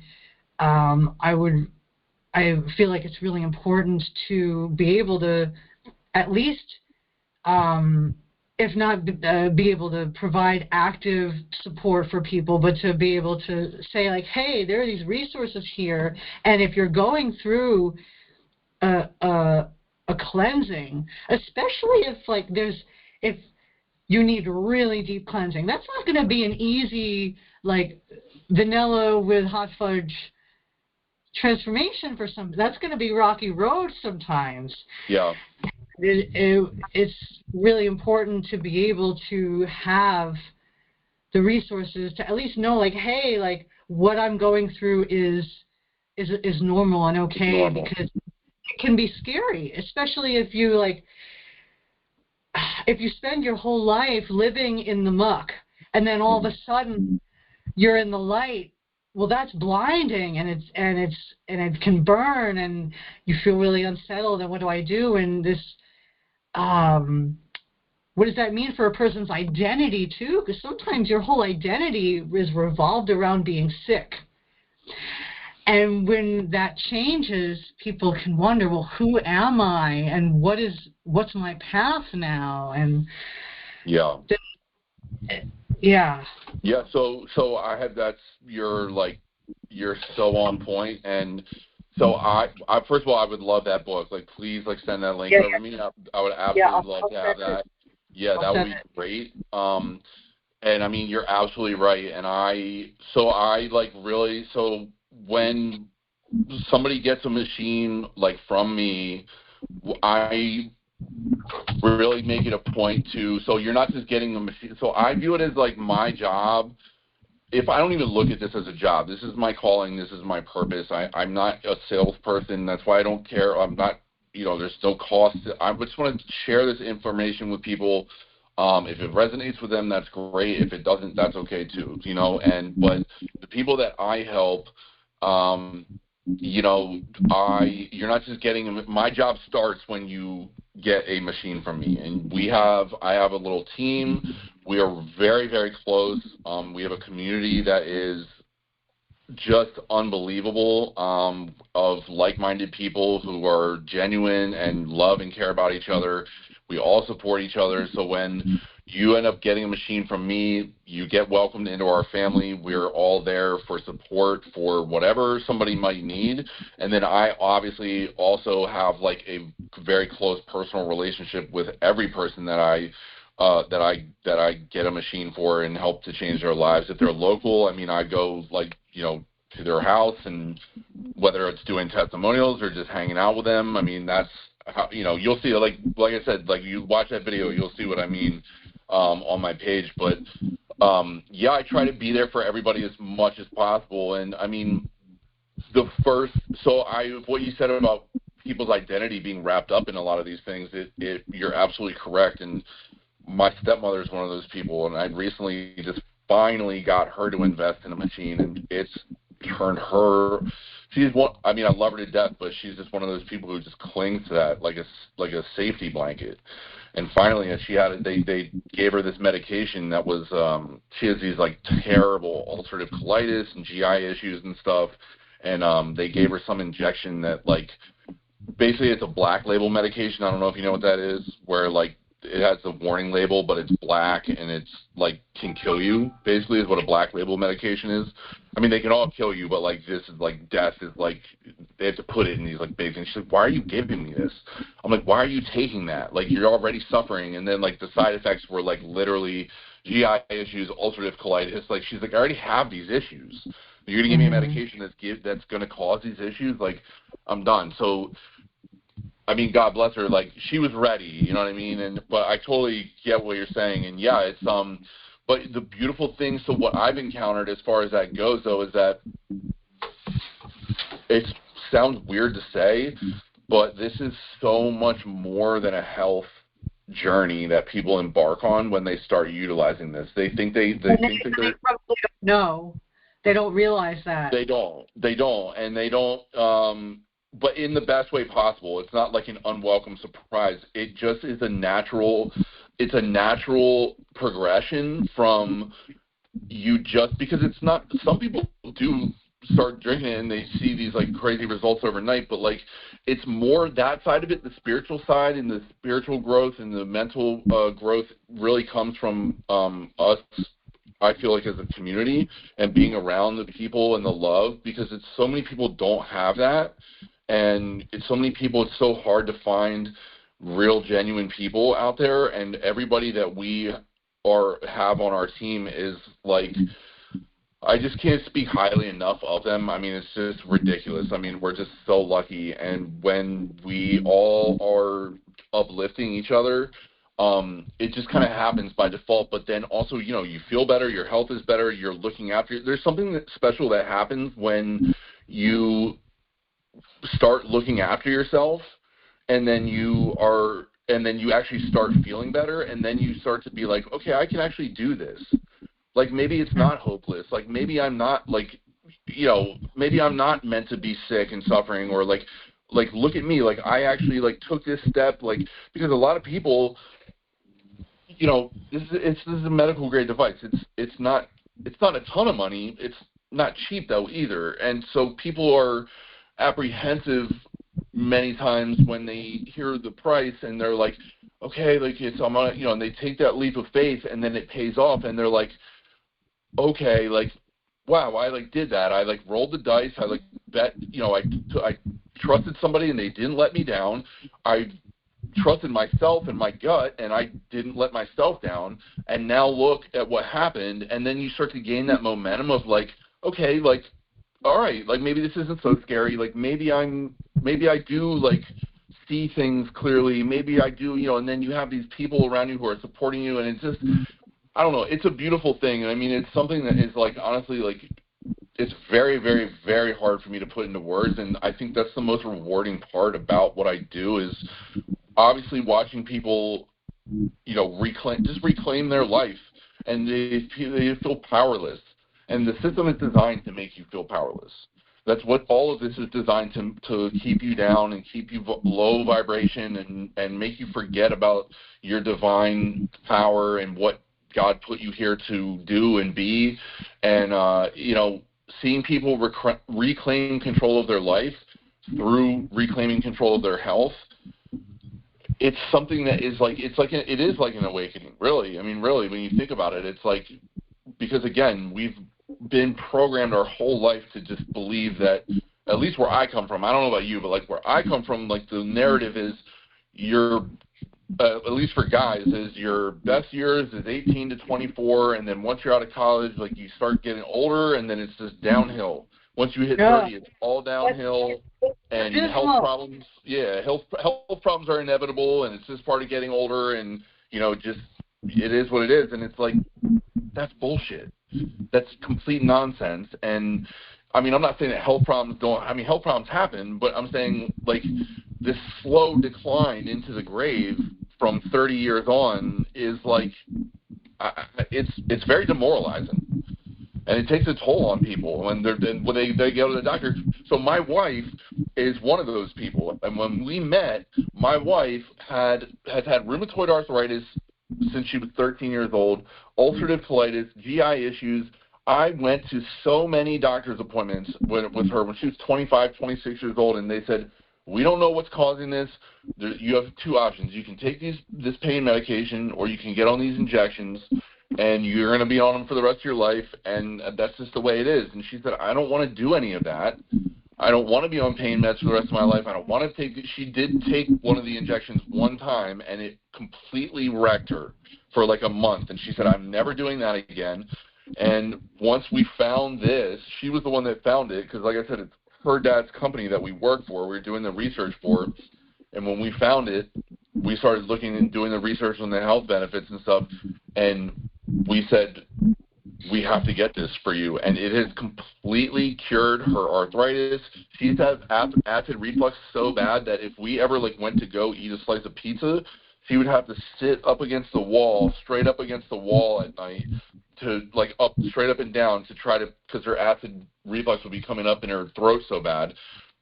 feel like it's really important to be able to at least, if not be able to provide active support for people, but to be able to say, like, hey, there are these resources here, and if you're going through a cleansing, especially if you need really deep cleansing, that's not going to be an easy, like, vanilla with hot fudge transformation for some. That's going to be rocky road sometimes. Yeah. It's really important to be able to have the resources to at least know, like, hey, like, what I'm going through is normal and okay, because it can be scary, especially if you spend your whole life living in the muck, and then all of a sudden you're in the light. Well, that's blinding, and it can burn, and you feel really unsettled. And what do I do? And this, what does that mean for a person's identity too? Because sometimes your whole identity is revolved around being sick. And when that changes, people can wonder, well, who am I, and what's my path now? And yeah. So you're so on point. And so I first of all, I would love that book. Like, please, like, send that link over to me. I would absolutely love to have that. Yeah, that would be great. And I mean, you're absolutely right. And when somebody gets a machine like from me, I really make it a point to, so you're not just getting a machine. So I view it as like my job. If I don't even look at this as a job, this is my calling, this is my purpose. I'm not a salesperson. That's why I don't care. I'm not, there's no cost. I just want to share this information with people. If it resonates with them, that's great. If it doesn't, that's okay too, but the people that I help, you're not just getting, my job starts when you get a machine from me. And I have a little team. We are very, very close. We have a community that is just unbelievable, of like-minded people who are genuine and love and care about each other. We all support each other. So when you end up getting a machine from me, you get welcomed into our family. We're all there for support for whatever somebody might need. And then I obviously also have like a very close personal relationship with every person that I get a machine for and help to change their lives. If they're local, I go to their house, and whether it's doing testimonials or just hanging out with them, that's how, you'll see, like I said, like you watch that video, you'll see what I mean on my page. But I try to be there for everybody as much as possible. And what you said about people's identity being wrapped up in a lot of these things, you're absolutely correct. And my stepmother is one of those people, and I recently just finally got her to invest in a machine, and it's turned her. She's one. I love her to death, but she's just one of those people who just clings to that like a safety blanket. And finally, they gave her this medication that was. She has these like terrible ulcerative colitis and GI issues and stuff, and they gave her some injection that like basically it's a black label medication. I don't know if you know what that is, where like it has the warning label, but it's black and it's like can kill you. Basically, is what a black label medication is. They can all kill you, but like this is like death is like they have to put it in these like big things. She's like, why are you giving me this? I'm like, why are you taking that? Like you're already suffering, and then like the side effects were like literally GI issues, ulcerative colitis. Like she's like, I already have these issues. You're gonna give me a medication that's gonna cause these issues? Like I'm done. So. God bless her. Like she was ready, you know what I mean? But I totally get what you're saying. And yeah, it's but the beautiful thing. So what I've encountered as far as that goes, though, is that it sounds weird to say, but this is so much more than a health journey that people embark on when they start utilizing this. They think they think that they probably don't know. They don't realize that. They don't, and they don't. But in the best way possible. It's not like an unwelcome surprise. It just is a natural progression from you, just because it's not, some people do start drinking it and they see these like crazy results overnight, but like it's more that side of it. The spiritual side and the spiritual growth and the mental growth really comes from us, I feel like, as a community, and being around the people and the love, because it's so many people don't have that. And it's so many people, it's so hard to find real, genuine people out there. And everybody that we have on our team is like, I just can't speak highly enough of them. It's just ridiculous. We're just so lucky. And when we all are uplifting each other, it just kind of happens by default. But then also, you feel better, your health is better, you're looking after. There's something special that happens when you start looking after yourself, and then you actually start feeling better, and then you start to be like, okay, I can actually do this. Like maybe it's not hopeless. Like maybe I'm not maybe I'm not meant to be sick and suffering, or like look at me, like I actually like took this step, like, because a lot of people, this is a medical grade device. It's not a ton of money. It's not cheap though either, and so people are apprehensive many times when they hear the price, and they're like, okay, like I'm gonna, and they take that leap of faith, and then it pays off, and they're like, okay, like, wow, I like did that. I like rolled the dice. I like bet, I trusted somebody and they didn't let me down. I trusted myself and my gut, and I didn't let myself down. And now look at what happened. And then you start to gain that momentum of like, okay, like all right, like maybe this isn't so scary. Like maybe I do like see things clearly. Maybe I do, you know, and then you have these people around you who are supporting you, and it's just, I don't know, it's a beautiful thing. And I mean, it's something that is like, honestly, like, it's very, very, very hard for me to put into words. And I think that's the most rewarding part about what I do is obviously watching people, you know, reclaim their life, and they feel powerless. And the system is designed to make you feel powerless. That's what all of this is designed to keep you down and keep you low vibration and make you forget about your divine power and what God put you here to do and be. And, you know, seeing people reclaim control of their life through reclaiming control of their health, it's something that is like, it is like an awakening, really. I mean, really, when you think about it, it's like, because again, we've been programmed our whole life to just believe that, at least where I come from, I don't know about you, but like where I come from, like the narrative is at least for guys, is your best years is 18 to 24, and then once you're out of college, like you start getting older, and then it's just downhill. Once you hit 30, it's all downhill, and health problems are inevitable, and it's just part of getting older, and, you know, just, it is what it is, and it's like, that's bullshit. That's complete nonsense. And I mean, I'm not saying that health problems health problems happen, but I'm saying like this slow decline into the grave from 30 years on is like, it's very demoralizing. And it takes a toll on people when they go to the doctor. So my wife is one of those people. And when we met, my wife has had rheumatoid arthritis since she was 13 years old, ulcerative colitis, GI issues. I went to so many doctor's appointments with her when she was 25, 26 years old, and they said, we don't know what's causing this. You have two options. You can take this pain medication, or you can get on these injections, and you're going to be on them for the rest of your life, and that's just the way it is. And she said, I don't want to do any of that. I don't want to be on pain meds for the rest of my life. I don't want to take – she did take one of the injections one time, and it completely wrecked her for like a month. And she said, I'm never doing that again. And once we found this, she was the one that found it because, like I said, it's her dad's company that we work for. We were doing the research for it. And when we found it, we started looking and doing the research on the health benefits and stuff. And we said, we have to get this for you. And it has completely cured her arthritis. She used to have acid reflux so bad that if we ever like went to go eat a slice of pizza, she would have to sit up against the wall, straight up against the wall at night, to like up straight up and down to try to, because her acid reflux would be coming up in her throat so bad,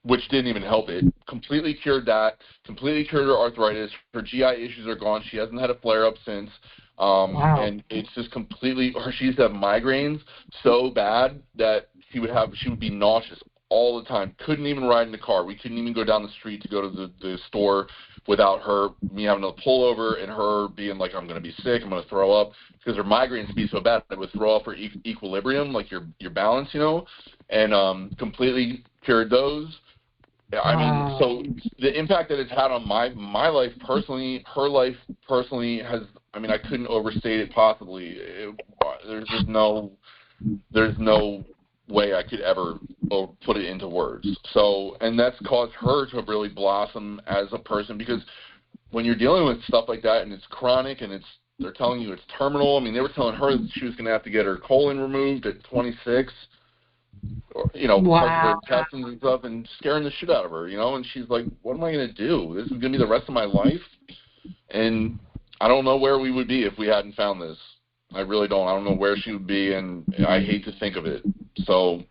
which didn't even help it. Completely cured that, completely cured her arthritis. Her GI issues are gone. She hasn't had a flare-up since. Wow. And it's just completely, she used to have migraines so bad that she would be nauseous all the time. Couldn't even ride in the car. We couldn't even go down the street to go to the store without me having to pull over and her being like, I'm going to be sick, I'm going to throw up, because her migraines would be so bad that it would throw off her equilibrium, like your balance, you know, and completely cured those. I mean, so the impact that it's had on my life personally, her life personally has, I mean, I couldn't overstate it possibly. There's no way I could ever put it into words. So, and that's caused her to really blossom as a person, because when you're dealing with stuff like that and it's chronic and they're telling you it's terminal. I mean, they were telling her that she was going to have to get her colon removed at 26. Or, you know, wow. Parts of her intestines and stuff, and scaring the shit out of her, you know, and she's like, what am I going to do? This is going to be the rest of my life? And I don't know where we would be if we hadn't found this. I really don't. I don't know where she would be, and I hate to think of it. So,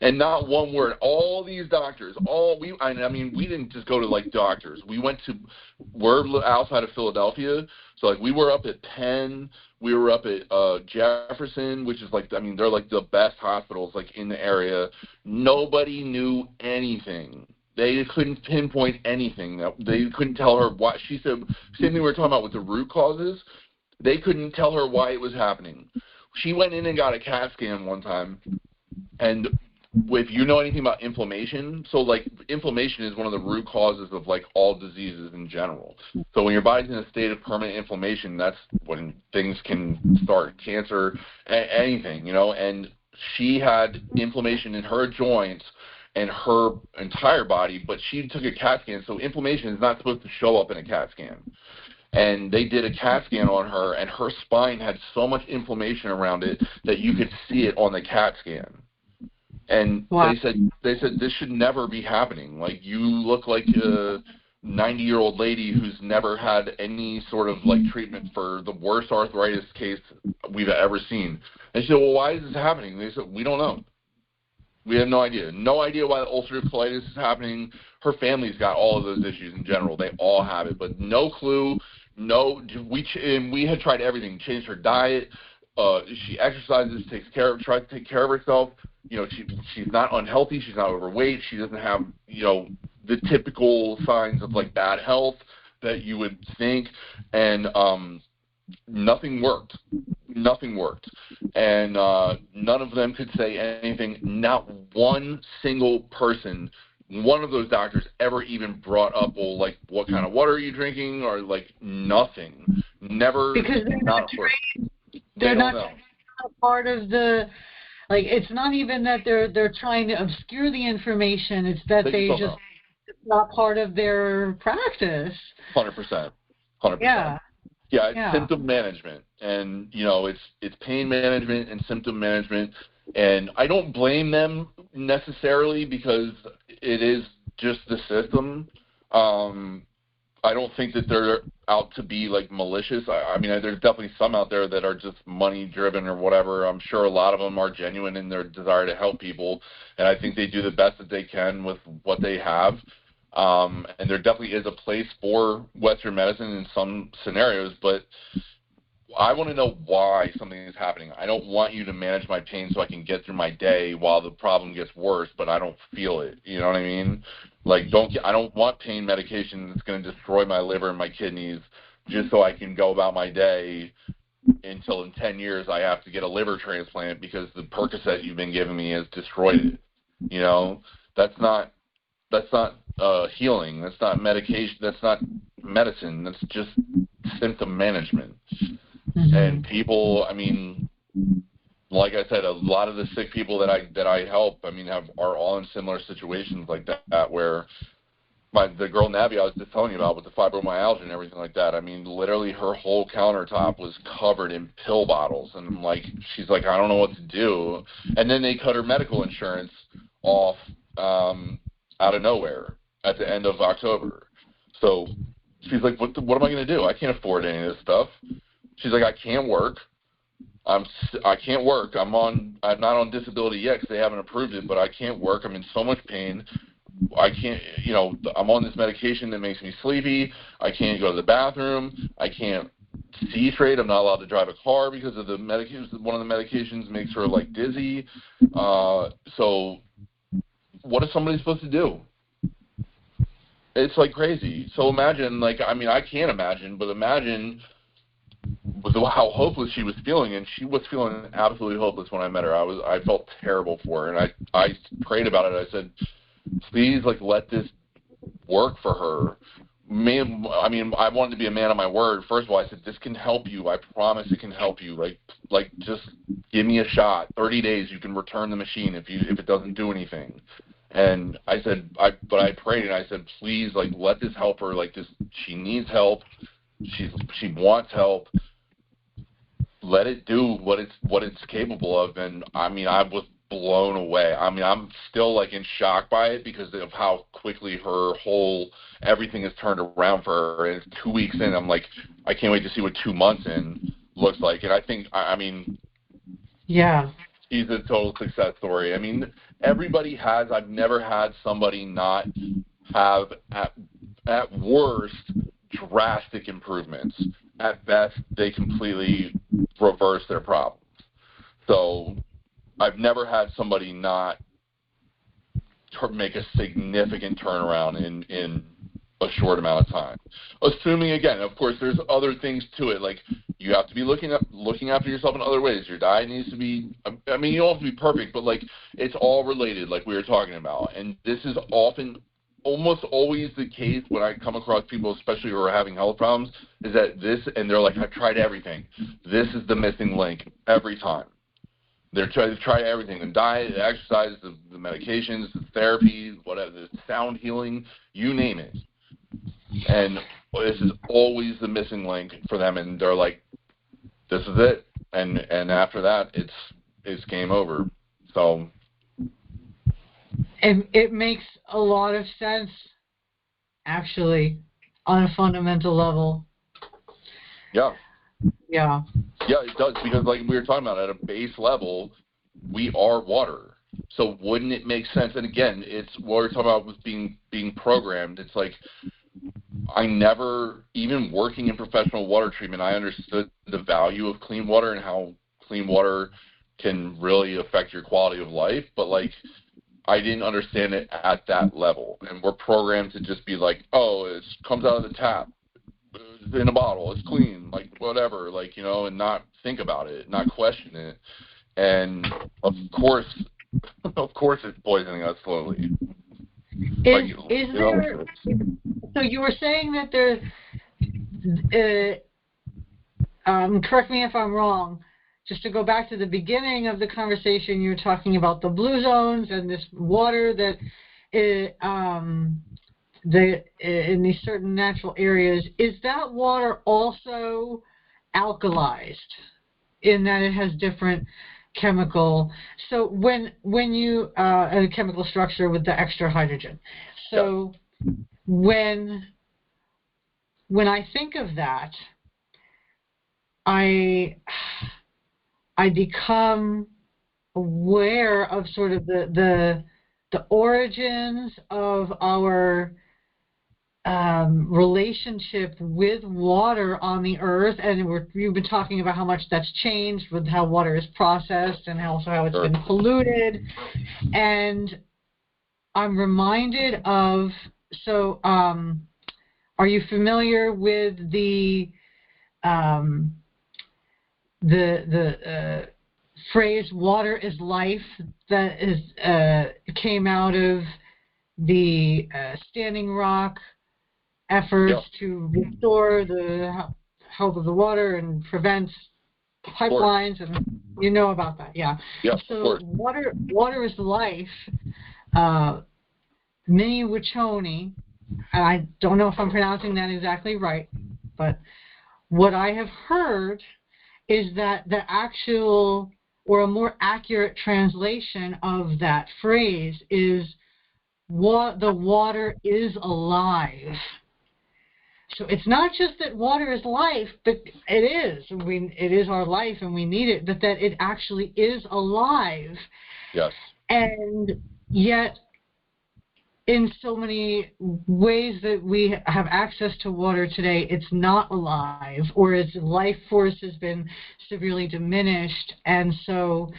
and not one word. All these doctors, I mean, we didn't just go to, like, doctors. We're outside of Philadelphia, so, like, we were up at Penn. We were up at Jefferson, which is, like, I mean, they're, like, the best hospitals, like, in the area. Nobody knew anything. They couldn't pinpoint anything. They couldn't tell her why. She said, same thing we were talking about with the root causes. They couldn't tell her why it was happening. She went in and got a CAT scan one time, and if you know anything about inflammation, so like inflammation is one of the root causes of like all diseases in general. So when your body's in a state of permanent inflammation, that's when things can start, cancer, anything, you know. And she had inflammation in her joints and her entire body, but she took a CAT scan, so inflammation is not supposed to show up in a CAT scan. And they did a CAT scan on her, and her spine had so much inflammation around it that you could see it on the CAT scan. And wow. they said this should never be happening. Like, you look like a 90-year-old lady who's never had any sort of like treatment for the worst arthritis case we've ever seen. And she said, well, why is this happening? They said, we don't know. We have no idea. No idea why the ulcerative colitis is happening. Her family's got all of those issues in general. They all have it, but no clue. We had tried everything. Changed her diet. She exercises, tries to take care of herself. You know, she's not unhealthy. She's not overweight. She doesn't have, you know, the typical signs of like bad health that you would think. And nothing worked. Nothing worked. And none of them could say anything. Not one single person, one of those doctors ever even brought up, well, like, what kind of water are you drinking, or like nothing. Never. Because they're not trained. They're not part of the, like, it's not even that they're trying to obscure the information. It's that it's not part of their practice. 100%. Yeah. Yeah, it's symptom management, and you know, it's pain management and symptom management, and I don't blame them necessarily because it is just the system. I don't think that they're out to be like malicious. I mean, there's definitely some out there that are just money driven or whatever. I'm sure a lot of them are genuine in their desire to help people, and I think they do the best that they can with what they have. And there definitely is a place for Western medicine in some scenarios, but I want to know why something is happening. I don't want you to manage my pain so I can get through my day while the problem gets worse, but I don't feel it. You know what I mean? Like, I don't want pain medication that's going to destroy my liver and my kidneys just so I can go about my day until in 10 years I have to get a liver transplant because the Percocet you've been giving me has destroyed it. You know, that's not healing. That's not medication. That's not medicine. That's just symptom management. Mm-hmm. And people, I mean, like I said, a lot of the sick people that I help, I mean, are all in similar situations like that, where the girl Nabby I was just telling you about with the fibromyalgia and everything like that, I mean, literally her whole countertop was covered in pill bottles, and she's like, I don't know what to do. And then they cut her medical insurance off out of nowhere at the end of October. So she's like, what am I going to do? I can't afford any of this stuff. She's like, I can't work. I can't work. I'm not on disability yet because they haven't approved it, but I can't work. I'm in so much pain. I can't, you know, I'm on this medication that makes me sleepy. I can't go to the bathroom. I can't see straight. I'm not allowed to drive a car because of the medications. One of the medications makes her like dizzy. So what is somebody supposed to do? It's like crazy. So imagine, like, I mean, I can't imagine, but imagine how hopeless she was feeling, and she was feeling absolutely hopeless when I met her. I felt terrible for her, and I prayed about it. I said, please, like, let this work for her. I mean, I wanted to be a man of my word. First of all, I said, this can help you. I promise it can help you. Like just give me a shot. 30 days, you can return the machine if it doesn't do anything. And I said, but I prayed and I said, please, like, let this help her. Like, this, she needs help. She wants help. Let it do what it's capable of. And I mean, I was blown away. I mean, I'm still like in shock by it because of how quickly everything has turned around for her. And it's 2 weeks in. I'm like, I can't wait to see what 2 months in looks like. And I think, I mean, yeah, she's a total success story. I mean, everybody has. I've never had somebody not have at worst drastic improvements. At best, they completely reverse their problems. So I've never had somebody not make a significant turnaround in a short amount of time. Assuming, again, of course, there's other things to it. Like, you have to be looking after yourself in other ways. Your diet needs to be, I mean, you don't have to be perfect, but, like, it's all related, like we were talking about. And this is almost always the case when I come across people, especially who are having health problems, is that and they're like, I've tried everything. This is the missing link every time. They're trying to try everything: the diet, the exercise, the medications, the therapy, whatever, the sound healing, you name it. And this is always the missing link for them, and they're like, "This is it." And after that, it's game over. So. It makes a lot of sense, actually, on a fundamental level. Yeah. Yeah. Yeah, it does, because like we were talking about, at a base level, we are water. So wouldn't it make sense? And again, it's what we're talking about with being programmed. It's like, I never, even working in professional water treatment, I understood the value of clean water and how clean water can really affect your quality of life. But like, I didn't understand it at that level. And we're programmed to just be like, oh, it comes out of the tap, it's in a bottle, it's clean, like whatever, like, you know, and not think about it, not question it. And of course it's poisoning us slowly. So you were saying that there's, correct me if I'm wrong, just to go back to the beginning of the conversation, you were talking about the blue zones and this water that in these certain natural areas. Is that water also alkalized in that it has different chemical? So when you a chemical structure with the extra hydrogen. So when I think of that, I become aware of sort of the origins of our relationship with water on the earth, and you've been talking about how much that's changed with how water is processed and also how it's been polluted. And I'm reminded of, so are you familiar with the phrase "water is life" that is came out of the Standing Rock efforts to restore the health of the water and prevent pipelines, and you know about that, yeah. So water is life. Minnie Wachoni, and I don't know if I'm pronouncing that exactly right, but what I have heard is that the actual, or a more accurate translation of that phrase is the water is alive. So it's not just that water is life, but it is. It is our life and we need it, but that it actually is alive. Yes. And yet, in so many ways that we have access to water today, it's not alive, or its life force has been severely diminished. And so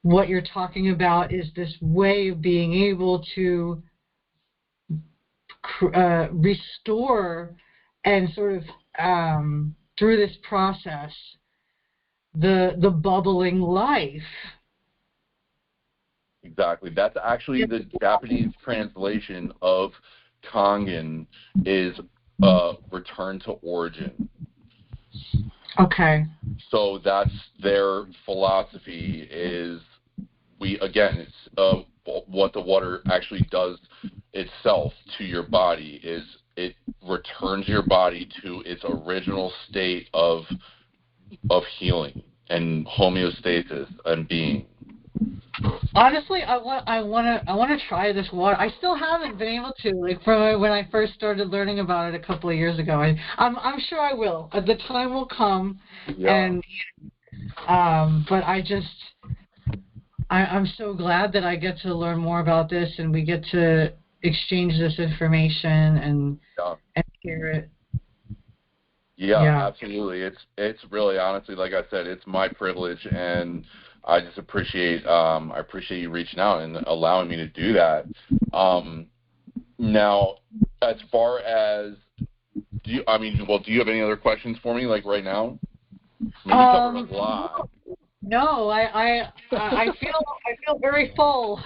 what you're talking about is this way of being able to restore and sort of through this process the bubbling life. Exactly. That's actually the Japanese translation of Kangen, is return to origin. Okay. So that's their philosophy, is it's what the water actually does itself to your body is it returns your body to its original state of healing and homeostasis and being. Honestly, I want to try this water. I still haven't been able to, like, from when I first started learning about it a couple of years ago. I'm sure I will. The time will come, and but I'm so glad that I get to learn more about this, and we get to exchange this information and share it. Yeah, absolutely. It's really, honestly, like I said, it's my privilege, and I just appreciate you reaching out and allowing me to do that. Now, as far as do you have any other questions for me, like right now? We covered a lot. No, I feel very full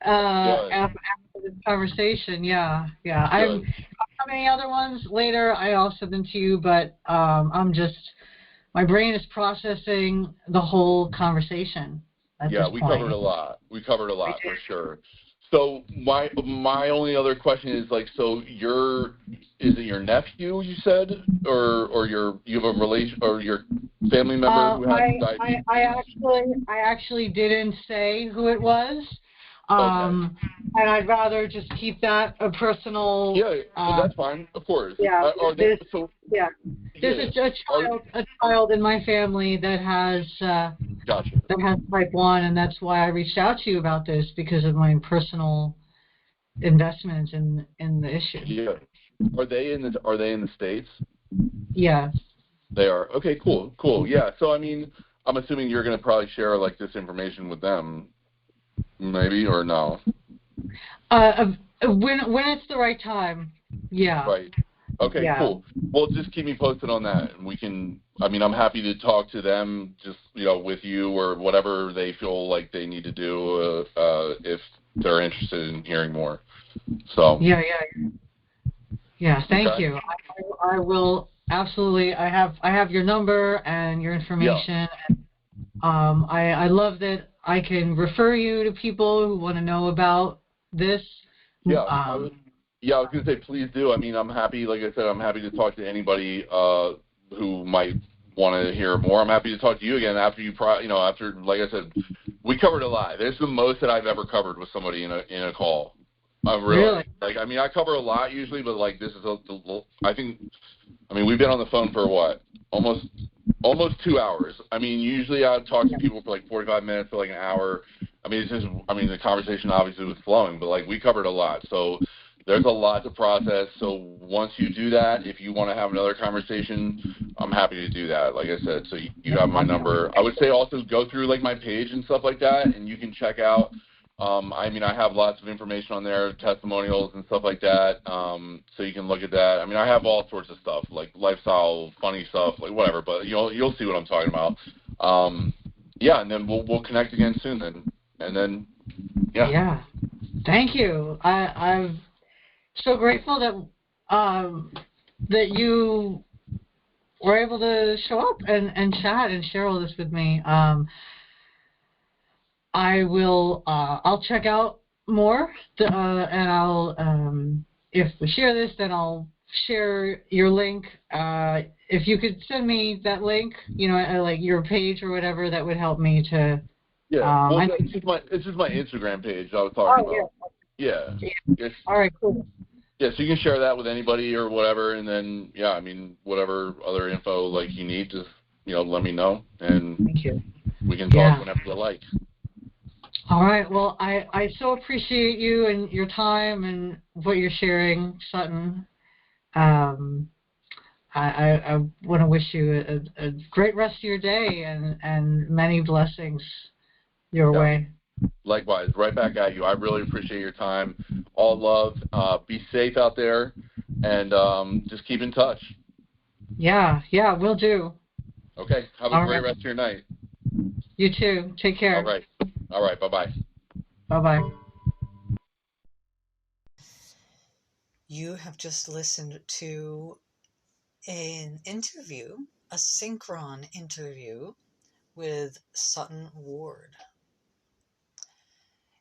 after this conversation. Yeah. I'll have any other ones later. I'll send them to you, but my brain is processing the whole conversation. at Yeah, this we point. covered a lot. We covered a lot for sure. So my only other question is like, so is it your nephew you said, or you have a relation or your family member who has diabetes? I actually didn't say who it was. Okay. And I'd rather just keep that a personal. Yeah, well, that's fine, of course. Yeah. There's a child in my family that has Gotcha. that has type 1, and that's why I reached out to you about this, because of my personal investments in the issue. Yeah. Are they in the States? Yeah. They are. Okay, cool. Yeah. So I mean, I'm assuming you're going to probably share like this information with them, maybe, or no? When it's the right time. Yeah. Right. Okay, yeah. Cool. Well, just keep me posted on that, and we can. I mean, I'm happy to talk to them, just with you or whatever they feel like they need to do if they're interested in hearing more. So. Yeah. Thank you. I will absolutely. I have your number and your information. Yeah. I love that I can refer you to people who want to know about this. Yeah. I was going to say, please do. I mean, I'm happy. Like I said, I'm happy to talk to anybody who might want to hear more. I'm happy to talk to you again after after, like I said, we covered a lot. This is the most that I've ever covered with somebody in a call. Really? Like, I mean, I cover a lot usually, but like this is I mean, we've been on the phone for what? Almost 2 hours. I mean, usually I talk to people for like 45 minutes to like an hour. I mean, the conversation obviously was flowing, but like we covered a lot. So there's a lot to process. So once you do that, if you want to have another conversation, I'm happy to do that. Like I said, so you have my number. I would say also go through like my page and stuff like that, and you can check out. I mean, I have lots of information on there, testimonials and stuff like that, so you can look at that. I mean, I have all sorts of stuff, like lifestyle, funny stuff, like whatever, but you'll see what I'm talking about. Yeah, and then we'll connect again soon then. And then, yeah. Yeah. Thank you. I'm so grateful that you were able to show up and chat and share all this with me. I'll check out more, and I'll, if we share this, then I'll share your link. If you could send me that link, like your page or whatever, that would help me to. Yeah, it's just my Instagram page I was talking about. Yeah. All right, cool. Yeah, so you can share that with anybody or whatever, and then, yeah, I mean, whatever other info like you need, just, let me know, and thank you. We can talk whenever you like. All right. Well, I so appreciate you and your time and what you're sharing, Sutton. I want to wish you a great rest of your day and many blessings your way. Likewise. Right back at you. I really appreciate your time. All love. Be safe out there, and just keep in touch. Yeah, will do. Okay. Have a great rest of your night. You too. Take care. All right. Bye-bye. Bye-bye. You have just listened to an interview, a synchron interview with Sutton Ward.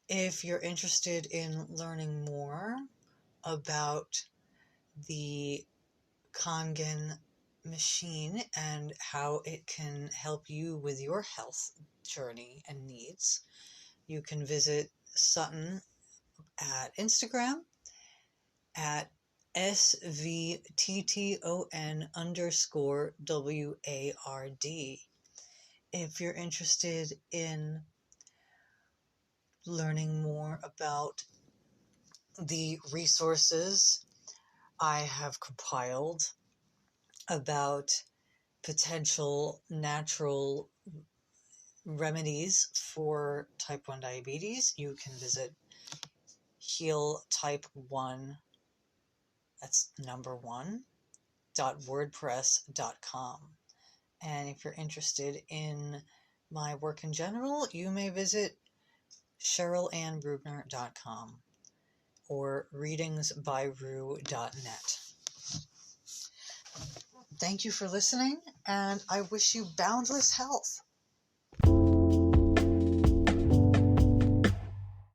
If you're interested in learning more about the Kangen machine and how it can help you with your health journey and needs, you can visit Sutton at Instagram at SVTTON_WARD. If you're interested in learning more about the resources I have compiled about potential natural remedies for type 1 diabetes, you can visit Heal Type 1, that's number 1, .wordpress.com. And if you're interested in my work in general, you may visit CherylAnnBrugner.com or readingsbyrue.net. Thank you for listening, and I wish you boundless health.